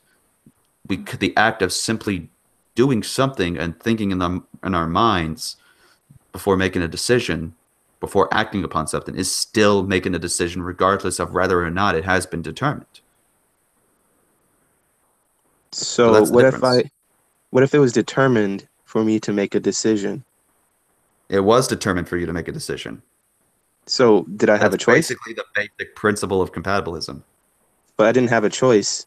the act of simply doing something and thinking in our minds before making a decision before acting upon something is still making a decision regardless of whether or not it has been determined. So that's the what difference. what if it was determined for me to make a decision? It was determined for you to make a decision. So did I have a That's choice? basically the basic principle of compatibilism. But I didn't have a choice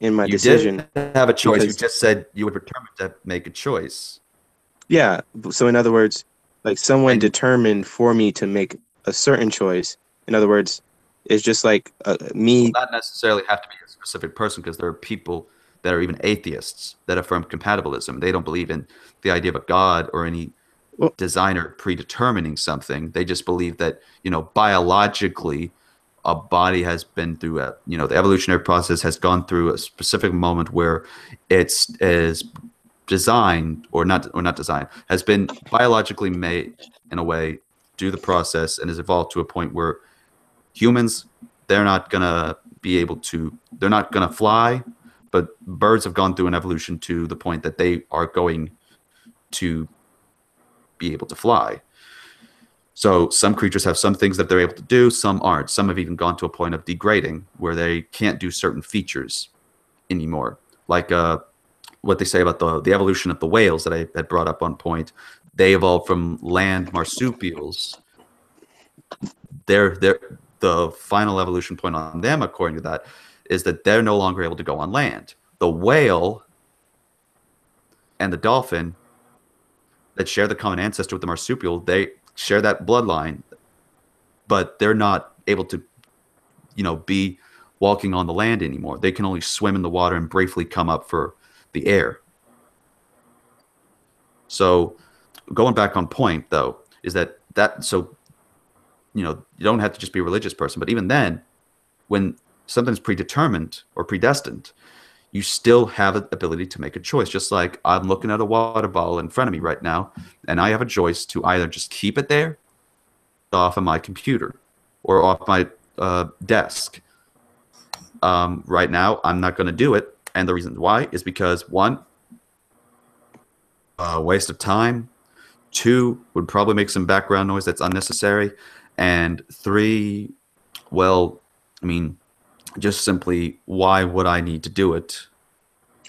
in my You decision. did have a choice. You because- just said you were determined to make a choice. Yeah. So in other words, like someone And- determined for me to make a certain choice. In other words, it's just like me. Not necessarily have to be a specific person, because there are people that are even atheists that affirm compatibilism. They don't believe in the idea of a God or any Well- designer predetermining something. They just believe that, biologically, a body has been through the evolutionary process has gone through a specific moment where it's is designed or not designed, has been biologically made in a way through the process, and has evolved to a point where humans, they're not gonna fly, but birds have gone through an evolution to the point that they are going to be able to fly. So some creatures have some things that they're able to do, some aren't. Some have even gone to a point of degrading where they can't do certain features anymore. Like what they say about the evolution of the whales that I had brought up on point. They evolved from land marsupials. The final evolution point on them, according to that, is that they're no longer able to go on land. The whale and the dolphin that share the common ancestor with the marsupial, they share that bloodline, but they're not able to, be walking on the land anymore. They can only swim in the water and briefly come up for the air. So going back on point, though, is that so, you don't have to just be a religious person, but even then, when something's predetermined or predestined, you still have an ability to make a choice. Just like I'm looking at a water bottle in front of me right now, and I have a choice to either just keep it there off of my computer or off my desk. Right now, I'm not going to do it. And the reason why is because, one, waste of time. Two, would probably make some background noise that's unnecessary. And three, well, I mean, just simply, why would I need to do it?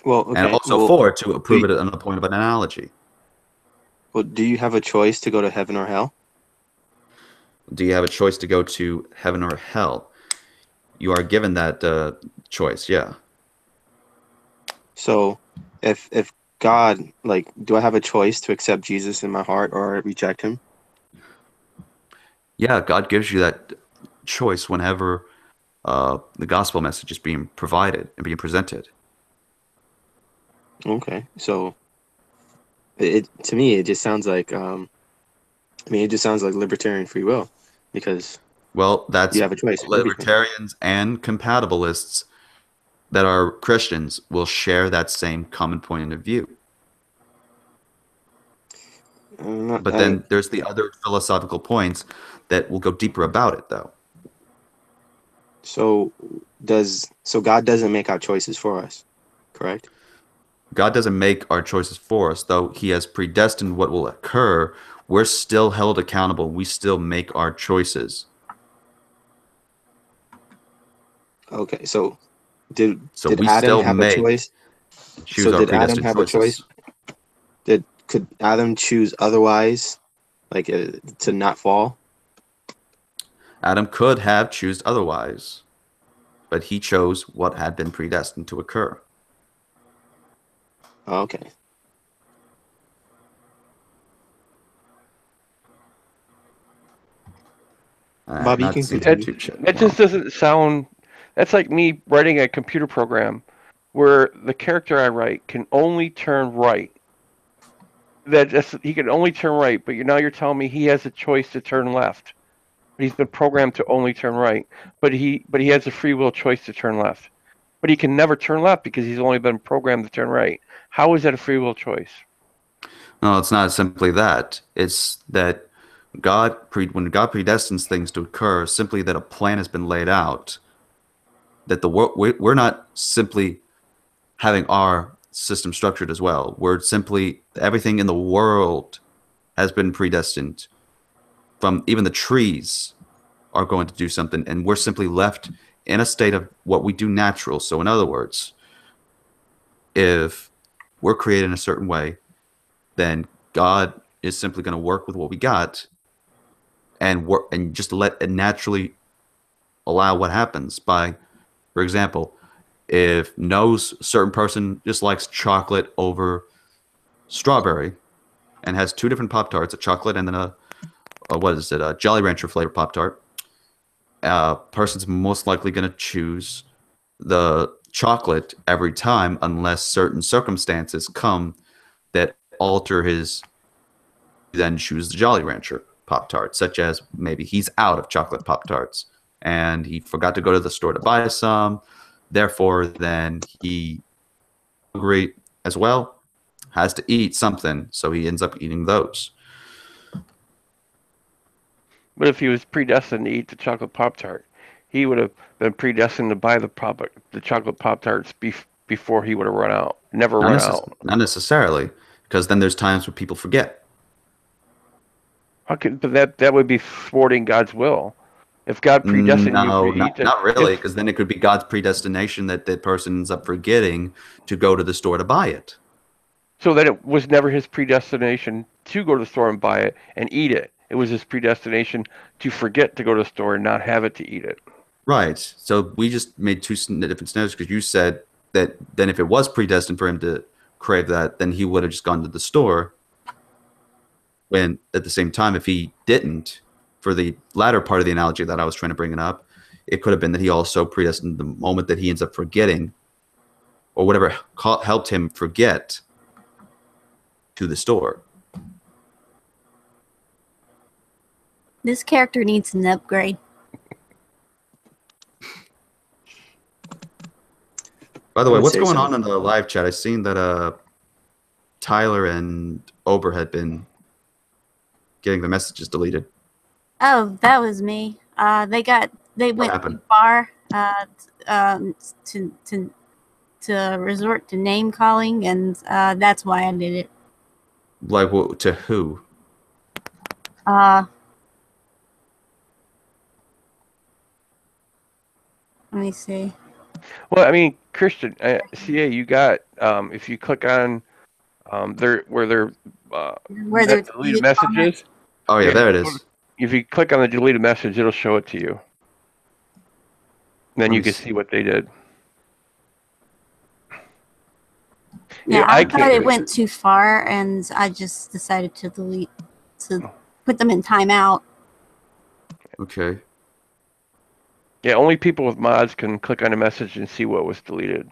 Well, okay. And also, four, to prove it on the point of an analogy. Well, do you have a choice to go to heaven or hell? Do you have a choice to go to heaven or hell? You are given that choice, yeah. So, if God, like, do I have a choice to accept Jesus in my heart or reject him? Yeah, God gives you that choice whenever the gospel message is being provided and being presented. Okay, so to me it just sounds like it just sounds like libertarian free will, because that's you have a choice. Libertarians and compatibilists that are Christians will share that same common point of view. But then there's the other philosophical points that will go deeper about it, though. So God doesn't make our choices for us, correct? God doesn't make our choices for us, though he has predestined what will occur. We're still held accountable. We still make our choices. Okay, so did we Adam still have a choice? Choose So our did Adam predestined have choices. a choice? Could Adam choose otherwise, like to not fall? Adam could have chosen otherwise, but he chose what had been predestined to occur. Okay. Bobby, you can continue. It just doesn't sound. That's like me writing a computer program where the character I write can only turn right. He can only turn right, but now you're telling me he has a choice to turn left. But he's been programmed to only turn right. But he has a free will choice to turn left. But he can never turn left because he's only been programmed to turn right. How is that a free will choice? No, it's not simply that. It's that when God predestines things to occur, simply that a plan has been laid out. That we're not simply having our system structured as well. We're simply, everything in the world has been predestined from even the trees are going to do something, and we're simply left in a state of what we do natural. So in other words, if we're created in a certain way, then God is simply going to work with what we got and work and just let it naturally allow what happens. By, for example, if no certain person just likes chocolate over strawberry and has two different Pop-Tarts, a chocolate and then a Jolly Rancher flavored Pop-Tart, person's most likely going to choose the chocolate every time unless certain circumstances come that alter his, then choose the Jolly Rancher Pop-Tart, such as maybe he's out of chocolate Pop-Tarts and he forgot to go to the store to buy some. Therefore, then he hungry as well, has to eat something, so he ends up eating those. But if he was predestined to eat the chocolate Pop-Tart, he would have been predestined to buy the chocolate Pop-Tarts before he would have run out. Never run out. Not necessarily, because then there's times when people forget. Okay, but that would be thwarting God's will. If God predestined you to eat it, not really, because then it could be God's predestination that the person ends up forgetting to go to the store to buy it. So that it was never his predestination to go to the store and buy it and eat it. It was his predestination to forget to go to the store and not have it to eat it. Right. So we just made two different scenarios, because you said that then if it was predestined for him to crave that, then he would have just gone to the store. When at the same time, if he didn't, for the latter part of the analogy that I was trying to bring it up, it could have been that he also predestined the moment that he ends up forgetting, or whatever helped him forget, to the store. This character needs an upgrade. By the way, what's going on in the live chat? I've seen that Tyler and Ober had been getting the messages deleted. Oh, that was me. They went too far to resort to name calling, and that's why I did it. Like, to who? Let me see. Well, I mean, Christian, CA, you got if you click on where they're deleted messages. Oh yeah, there it is. If you click on the deleted message, it'll show it to you. Then you can see what they did. Yeah, I thought it went too far, and I just decided to put them in timeout. Okay. Yeah, only people with mods can click on a message and see what was deleted.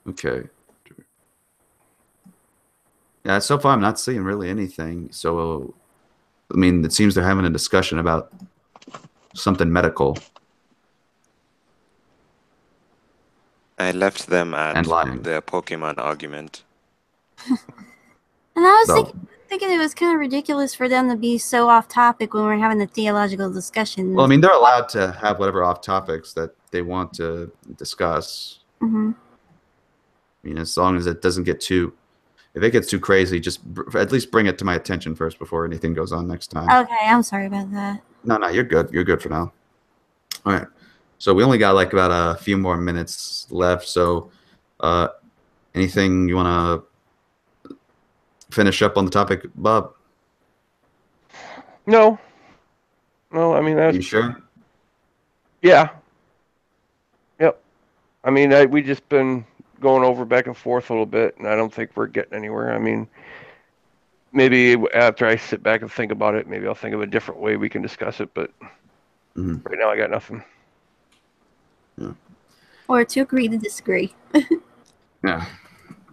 Okay. Yeah, so far I'm not seeing really anything. So, I mean, it seems they're having a discussion about something medical. I left them at And lying. the Pokemon argument. And I was thinking it was kind of ridiculous for them to be so off topic when we're having the theological discussion. Well, I mean, they're allowed to have whatever off topics that they want to discuss. Mm-hmm. I mean, as long as it doesn't get too, if it gets too crazy, just at least bring it to my attention first before anything goes on next time. Okay, I'm sorry about that. No, you're good. You're good for now. All right. So we only got like about a few more minutes left. So anything you want to finish up on the topic, Bob? No. I mean, that's... You sure? Yeah. Yep. I mean, we just been going over back and forth a little bit, and I don't think we're getting anywhere. I mean, maybe after I sit back and think about it, maybe I'll think of a different way we can discuss it, but right now I got nothing. Yeah. Or to agree to disagree. Yeah.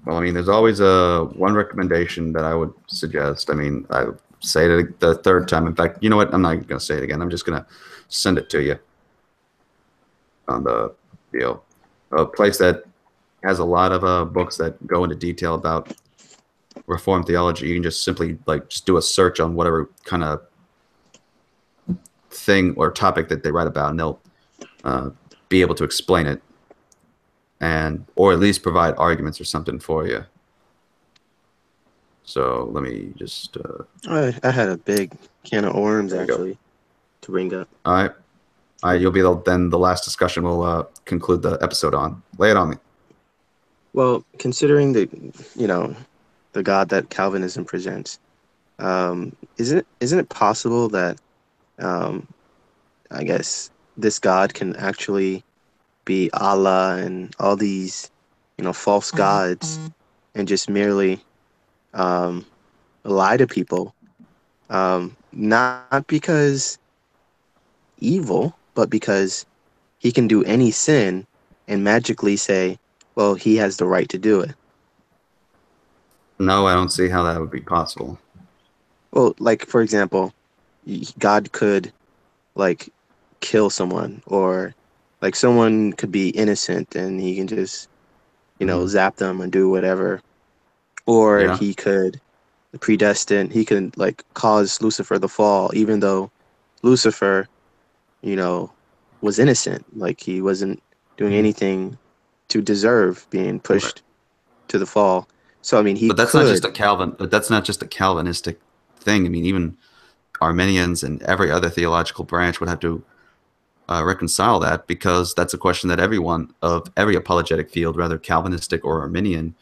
Well, I mean, there's always one recommendation that I would suggest. I mean, I say it the third time. In fact, you know what? I'm not going to say it again. I'm just going to send it to you on the deal. A place that has a lot of books that go into detail about Reformed theology. You can just simply just do a search on whatever kind of thing or topic that they write about, and they'll be able to explain it, or at least provide arguments or something for you. So let me just. I had a big can of worms There you go. actually to bring up. All right. You'll be then the last discussion we'll conclude the episode on. Lay it on me. Well, considering the God that Calvinism presents, isn't it possible that I guess this God can actually be Allah and all these false gods and just merely lie to people, not because evil, but because he can do any sin and magically say, well, he has the right to do it. No, I don't see how that would be possible. Well, like, for example, God could, like, kill someone, or, like, someone could be innocent and he can just, zap them and do whatever. Or Yeah. he could he could, like, cause Lucifer to fall, even though Lucifer, was innocent. Like, he wasn't doing anything to deserve being pushed to the fall. So, I mean, he But that's could. not just a Calvinistic thing. I mean, even Arminians and every other theological branch would have to reconcile that, because that's a question that everyone of every apologetic field, whether Calvinistic or Arminian,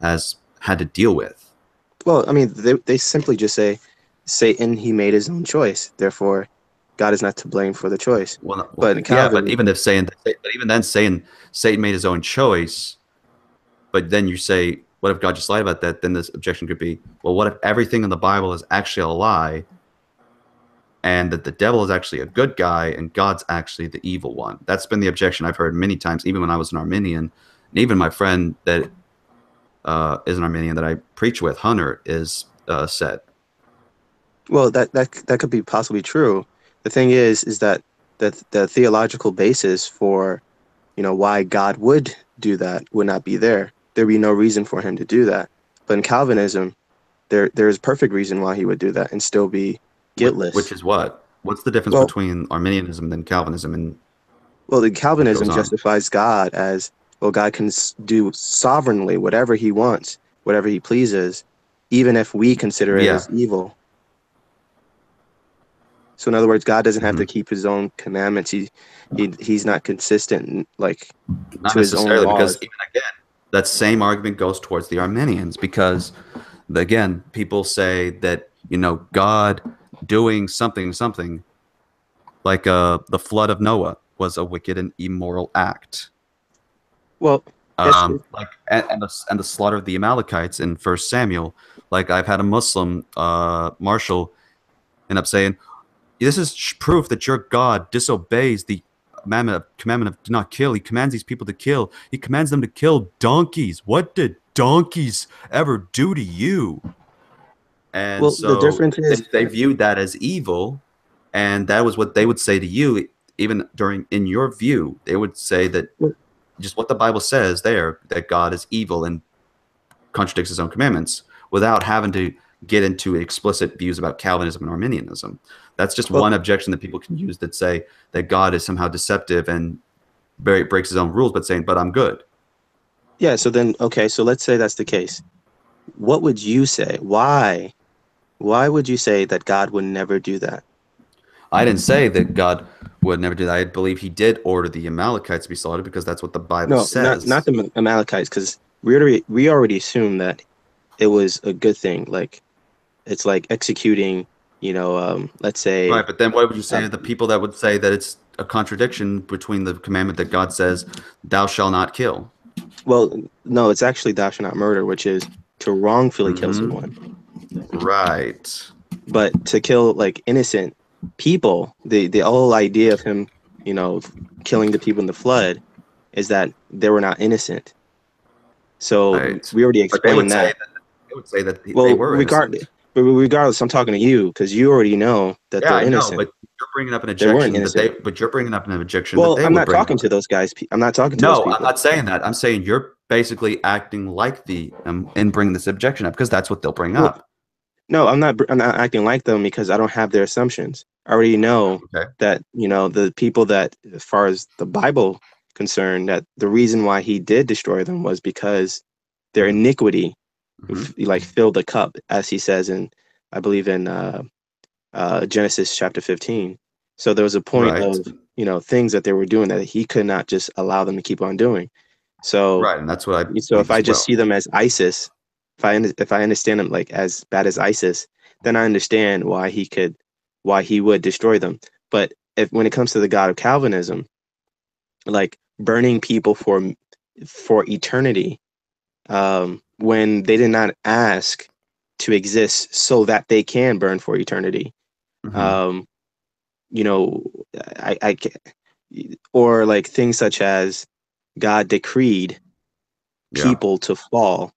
has had to deal with. Well, I mean, they simply just say, Satan, he made his own choice. Therefore, God is not to blame for the choice. But in Calvin, but even then saying Satan made his own choice, but then you say, what if God just lied about that? Then this objection could be, well, what if everything in the Bible is actually a lie, and that the devil is actually a good guy and God's actually the evil one? That's been the objection I've heard many times, even when I was an Arminian, and even my friend that is an Arminian that I preach with, Hunter, is said. Well, that could be possibly true. The thing is that the theological basis for, why God would do that would not be there. There'd be no reason for him to do that. But in Calvinism, there's perfect reason why he would do that and still be guiltless. Which is what? What's the difference between Arminianism and Calvinism? Well, the Calvinism justifies God as, well, God can do sovereignly whatever he wants, whatever he pleases, even if we consider it as evil. So in other words, God doesn't have to keep his own commandments. He's not consistent, like, not to his own laws. Because even again, that same argument goes towards the Arminians, because again, people say that God doing something like the flood of Noah was a wicked and immoral act. Well, and the slaughter of the Amalekites in 1 Samuel. Like, I've had a Muslim Marshall end up saying, this is proof that your God disobeys the commandment of do not kill. He commands these people to kill. He commands them to kill donkeys. What did donkeys ever do to you? And so the difference is they viewed that as evil, and that was what they would say to you. Even in your view, they would say that just what the Bible says there, that God is evil and contradicts his own commandments, without having to get into explicit views about Calvinism and Arminianism. That's just one objection that people can use, that say that God is somehow deceptive and breaks his own rules, but saying, but I'm good. Yeah, so then, okay, so let's say that's the case. What would you say? Why would you say that God would never do that? I didn't say that God would never do that. I believe he did order the Amalekites to be slaughtered, because that's what the Bible says. Not the Amalekites, because we already assumed that it was a good thing. Like, it's like executing, let's say. Right, but then what would you say to the people that would say that it's a contradiction between the commandment that God says, thou shalt not kill? Well, no, it's actually thou shalt not murder, which is to wrongfully kill someone. Right. But to kill, like, innocent people, the whole idea of him, killing the people in the flood is that they were not innocent. So we already explained that. They would say that they were innocent. Regardless, I'm talking to you, because you already know that they're innocent. But you're bringing up an objection Well, I'm not talking to those guys. I'm not talking to those people. No, I'm not saying that. I'm saying you're basically acting like and bringing this objection up, because that's what they'll bring up. No, I'm not acting like them, because I don't have their assumptions. I already know that, the people that, as far as the Bible concerned, that the reason why he did destroy them was because their iniquity like fill the cup, as he says in, I believe in Genesis chapter 15. So there was a point Right. of, things that they were doing that he could not just allow them to keep on doing. So, Right, and that's what I so believe if I as just well. see them as ISIS, if I understand them like as bad as ISIS, then I understand why he would destroy them. But when it comes to the God of Calvinism, like burning people for eternity, when they did not ask to exist so that they can burn for eternity, Mhm. you know, I or like things such as God decreed Yeah. people to fall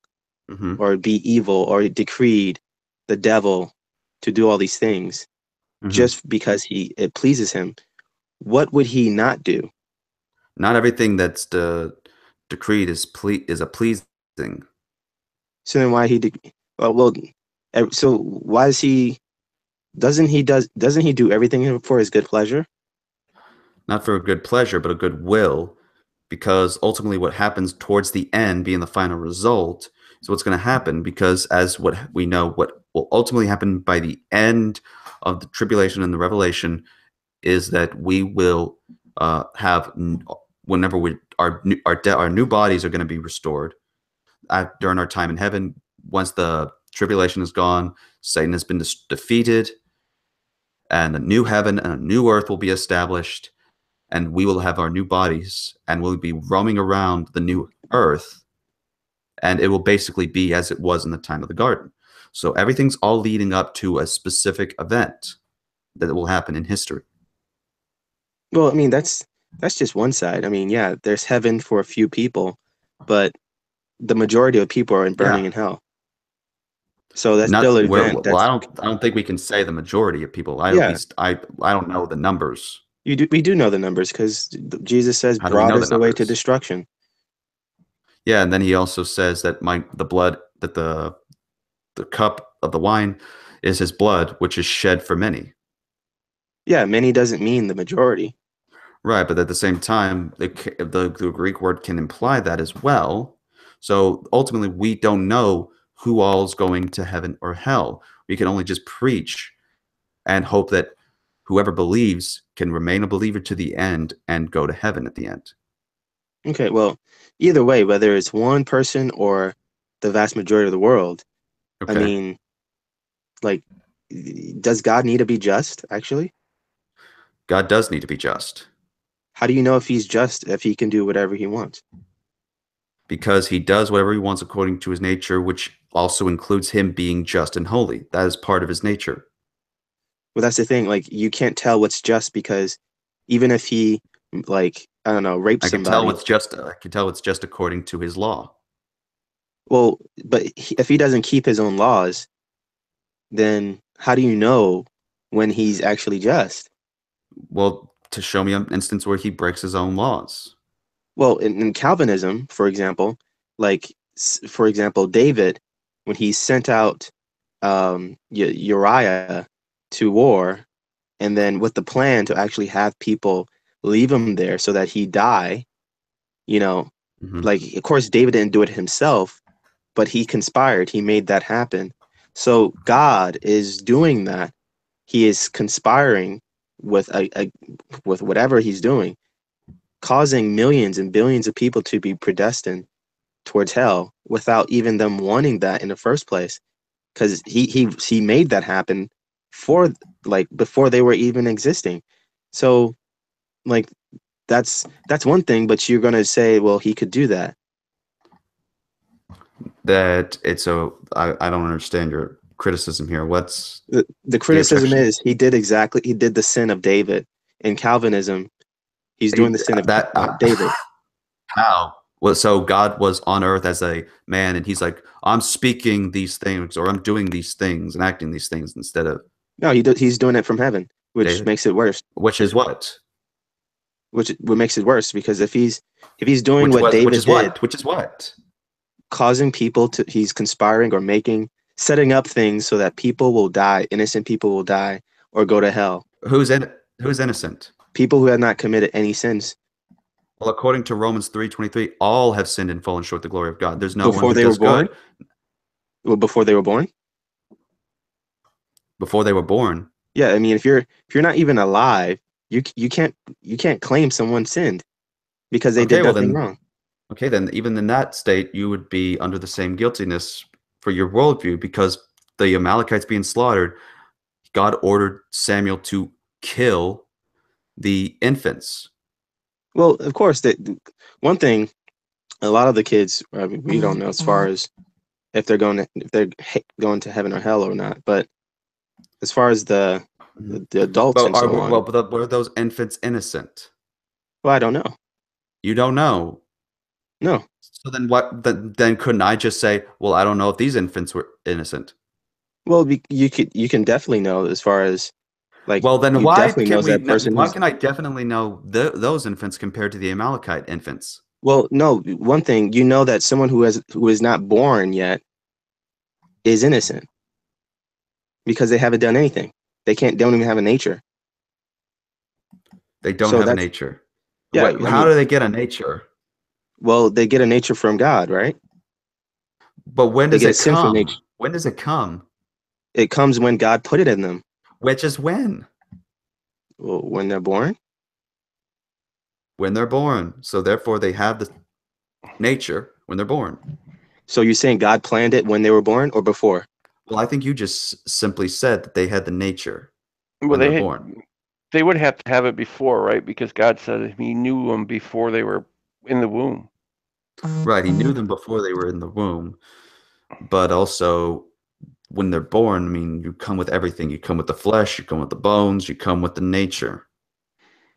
Mhm. or be evil, or decreed the devil to do all these things Mhm. just because it pleases him. What would he not do? Not everything that's decreed is a pleasing. So then why so why is he doesn't he do everything for his good pleasure? Not for a good pleasure, but a good will, because ultimately what happens towards the end, being the final result, is what's going to happen, because as what we know, what will ultimately happen by the end of the tribulation and the revelation is that we will have, whenever our new bodies are going to be restored during our time in heaven. Once the tribulation is gone, Satan has been defeated, and a new heaven and a new earth will be established, and we will have our new bodies, and we'll be roaming around the new earth, and it will basically be as it was in the time of the garden. So everything's all leading up to a specific event that will happen in history. Well, I mean, that's just one side. I mean, yeah, there's heaven for a few people, but the majority of people are burning Yeah. in hell. So that's still Not an where. event. Well, That's I don't think we can say the majority of people. At Yeah, least I don't know the numbers. we do know the numbers because Jesus says, How do we "Broad know the is the way to numbers? destruction." Yeah, and then he also says that the cup of the wine is his blood, which is shed for many. Yeah, many doesn't mean the majority. Right, but at the same time, the Greek word can imply that as well. So ultimately, we don't know who all is going to heaven or hell. We can only just preach and hope that whoever believes can remain a believer to the end and go to heaven at the end. Okay, well, either way, whether it's one person or the vast majority of the world, I Okay. mean, like, does God need to be just, actually? God does need to be just, How do you know if he's just if he can do whatever he wants? because he does whatever he wants according to his nature, which also includes him being just and holy. That is part of his nature. Well, that's the thing. Like, you can't tell what's just because even if he, like, I don't know, rapes I can tell somebody, what's just. I can tell it's just according to his law. well, but if he doesn't keep his own laws, then how do you know when he's actually just? Well, to show me an instance where he breaks his own laws. Well, in Calvinism, for example, like, for example, David, when he sent out Uriah to war, and then with the plan to actually have people leave him there so that he die, you know, Hmm. like, of course, David didn't do it himself, but he conspired. He made that happen. So God is doing that. He is conspiring with with whatever he's doing, causing millions and billions of people to be predestined towards hell without even them wanting that in the first place, because he made that happen for, like, before they were even existing. So, like, that's one thing, but you're gonna say, well, he could do that. That it's a. I don't understand your criticism here. What's The the criticism objection? is he did the sin of David. In Calvinism, he's doing the sin of That David. how? Well, so God was on earth as a man, and he's like, I'm speaking these things, or I'm doing these things and acting these things instead of No, he's doing it from heaven, which David, makes it worse. which is what? What makes it worse, because if he's doing what Which David is did, what? Which is what? causing people to, he's conspiring or setting up things so that people will die, innocent people will die or go to hell. Who's innocent? People who have not committed any sins Well, according to Romans 3:23, all have sinned and fallen short of the glory of God. There's no one before who they were does born. good. Well, before they were born? Before they were born. Yeah, I mean, if you're not even alive, you can't claim someone sinned because they Okay, did well nothing then, wrong. okay, then even in that state, you would be under the same guiltiness for your worldview because the Amalekites being slaughtered, God ordered Samuel to kill the infants. Well, of course, one thing a lot of the kids, I mean, we don't know as far as if they're going to heaven or hell or not, but as far as the adults But and so on, were those infants innocent? well, I don't know. You don't know. No. So then what? Then couldn't I just say, well, I don't know if these infants were innocent? Well, you can definitely know as far as like Well, then you why definitely can knows we? that person Why who's can I definitely know those infants compared to the Amalekite infants? well, no, one thing you know that someone who is not born yet is innocent because they haven't done anything. They don't even have a nature. They don't So have a that's nature. yeah. What? I How mean, do they get a nature? well, they get a nature from God, right? But when They does get a it sinful come? nature. When does it come? It comes when God put it in them. Which is when? Well, when they're born. When they're born. So therefore, they have the nature when they're born. So you're saying God planned it when they were born or before? Well, I think you just simply said that they had the nature Well, when they're born. they would have to have it before, right? Because God said He knew them before they were in the womb. Right. He knew them before they were in the womb. But also, when they're born, I mean, you come with everything. You come with the flesh, you come with the bones, you come with the nature.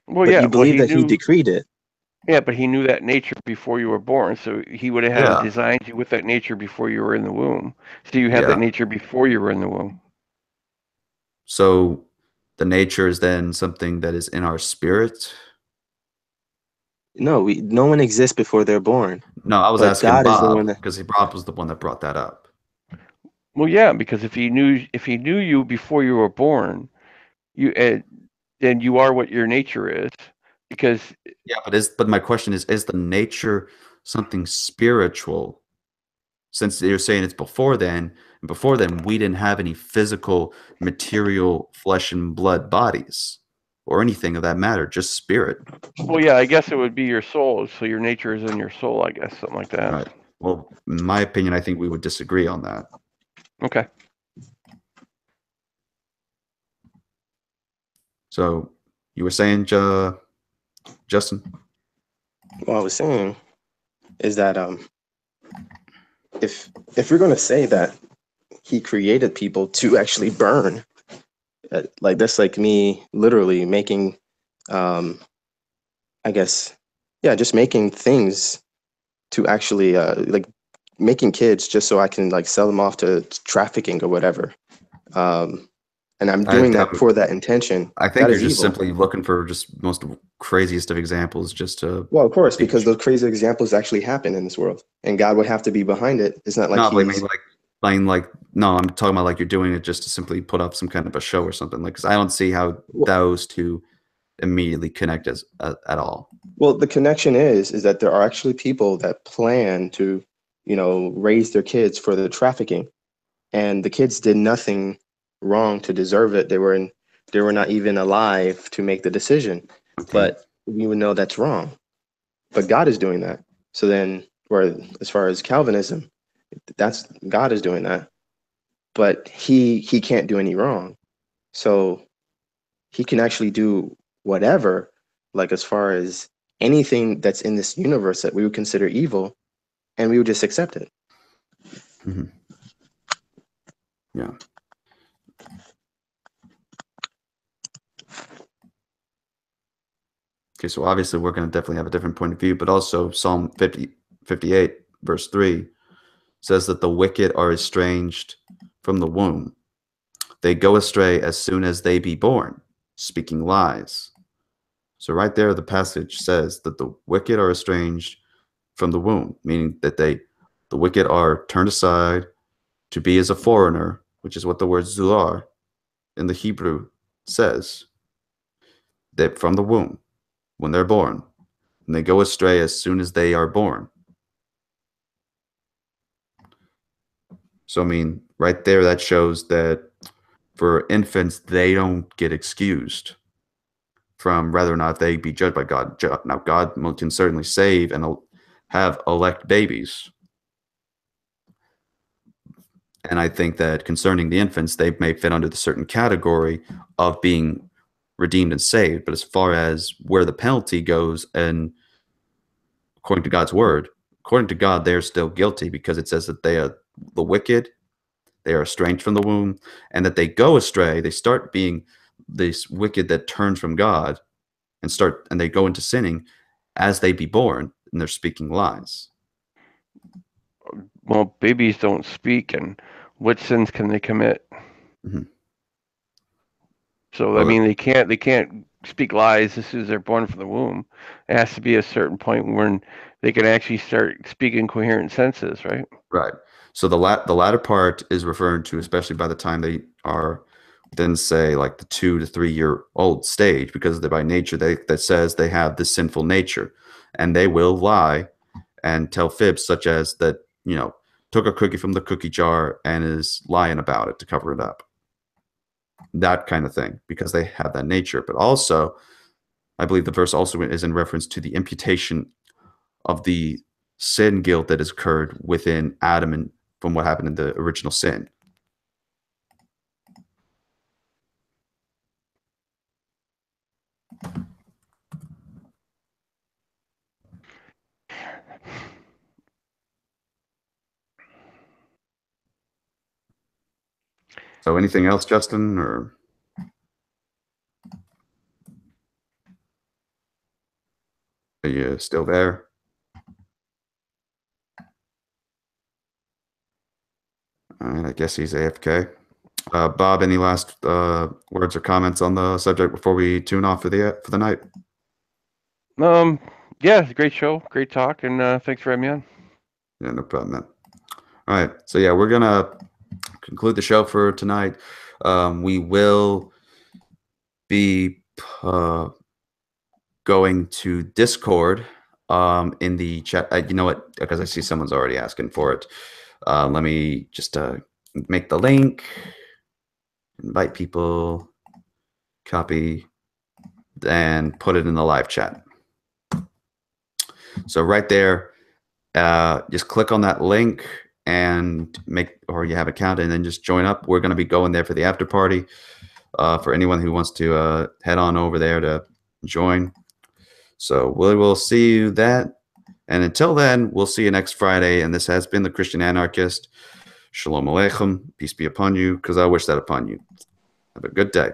Well, But yeah, you but believe He that He knew. decreed it. Yeah, but He knew that nature before you were born, so He would have had Yeah. designed you with that nature before you were in the womb. So you have Yeah. that nature before you were in the womb. So the nature is then something that is in our spirit. No, no one exists before they're born. No, I was But asking God is the Bob one that. because Bob was the one that brought that up. Well, yeah, because if He knew you before you were born, then you are what your nature is. Because Yeah, but my question is the nature something spiritual? Since you're saying it's before then, and before then we didn't have any physical, material, flesh and blood bodies or anything of that matter, just spirit. well, yeah, I guess it would be your soul. So your nature is in your soul, I guess, something like that. Right. Well, in my opinion, I think we would disagree on that. Okay. So you were saying, Justin? What I was saying is that if we're going to say that He created people to actually burn, like that's like me literally making, I guess, yeah, just making things to actually like making kids just so I can like sell them off to trafficking or whatever. And I'm doing that for that intention. I think That you're is just evil. simply looking for just most craziest of examples just to. Well, of course, because those crazy examples actually happen in this world, and God would have to be behind it. It's not like No, but I He's. mean, no, I'm talking about like you're doing it just to simply put up some kind of a show or something. Like, because I don't see how those two immediately connect as at all. Well, the connection is that there are actually people that plan to, raise their kids for the trafficking, and the kids did nothing wrong to deserve it. They were not even alive to make the decision, Okay. but we would know that's wrong. But God is doing that. So then, or as far as Calvinism, that's God is doing that, but he can't do any wrong. So He can actually do whatever, like as far as anything that's in this universe that we would consider evil, and we would just accept it. Mm-hmm. Yeah. Okay, so obviously we're going to definitely have a different point of view, but also Psalm 58, verse 3 says that the wicked are estranged from the womb. They go astray as soon as they be born, speaking lies. So right there, the passage says that the wicked are estranged from the womb, meaning that the wicked are turned aside to be as a foreigner, which is what the word zular in the Hebrew says, that from the womb, when they're born, and they go astray as soon as they are born. So I mean, right there, that shows that for infants, they don't get excused from whether or not they be judged by God. Now, God can certainly save and have elect babies. And I think that concerning the infants, they may fit under the certain category of being redeemed and saved. But as far as where the penalty goes, and according to God's word, according to God, they are still guilty, because it says that they are the wicked, they are estranged from the womb, and that they go astray. They start being this wicked that turns from God and they go into sinning as they be born, and they're speaking lies. Well, babies don't speak, and what sins can they commit? Mm-hmm. So I mean, they can't speak lies as soon as they're born from the womb. It has to be a certain point when they can actually start speaking coherent sentences, right? Right. So the latter part is referring to, especially by the time they are then say like the 2 to 3 year old stage, because they're by nature that says they have this sinful nature, and they will lie and tell fibs, such as that, took a cookie from the cookie jar and is lying about it to cover it up. That kind of thing, because they have that nature. But also, I believe the verse also is in reference to the imputation of the sin guilt that has occurred within Adam and from what happened in the original sin. So anything else, Justin, or? Are you still there? All right, I guess he's AFK. Bob, any last words or comments on the subject before we tune off for the night? Yeah, it's a great show, great talk, and thanks for having me on. Yeah, no problem, man. All right, so yeah, we're gonna conclude the show for tonight. We will be going to Discord in the chat. You know what? Because I see someone's already asking for it. Let me just make the link, invite people, copy, and put it in the live chat. So right there, just click on that link and you have an account, and then just join up. We're going to be going there for the after party. For anyone who wants to head on over there to join. So we will see you then. And until then, we'll see you next Friday. And this has been the Christian Anarchist. Shalom Aleichem. Peace be upon you, because I wish that upon you. Have a good day.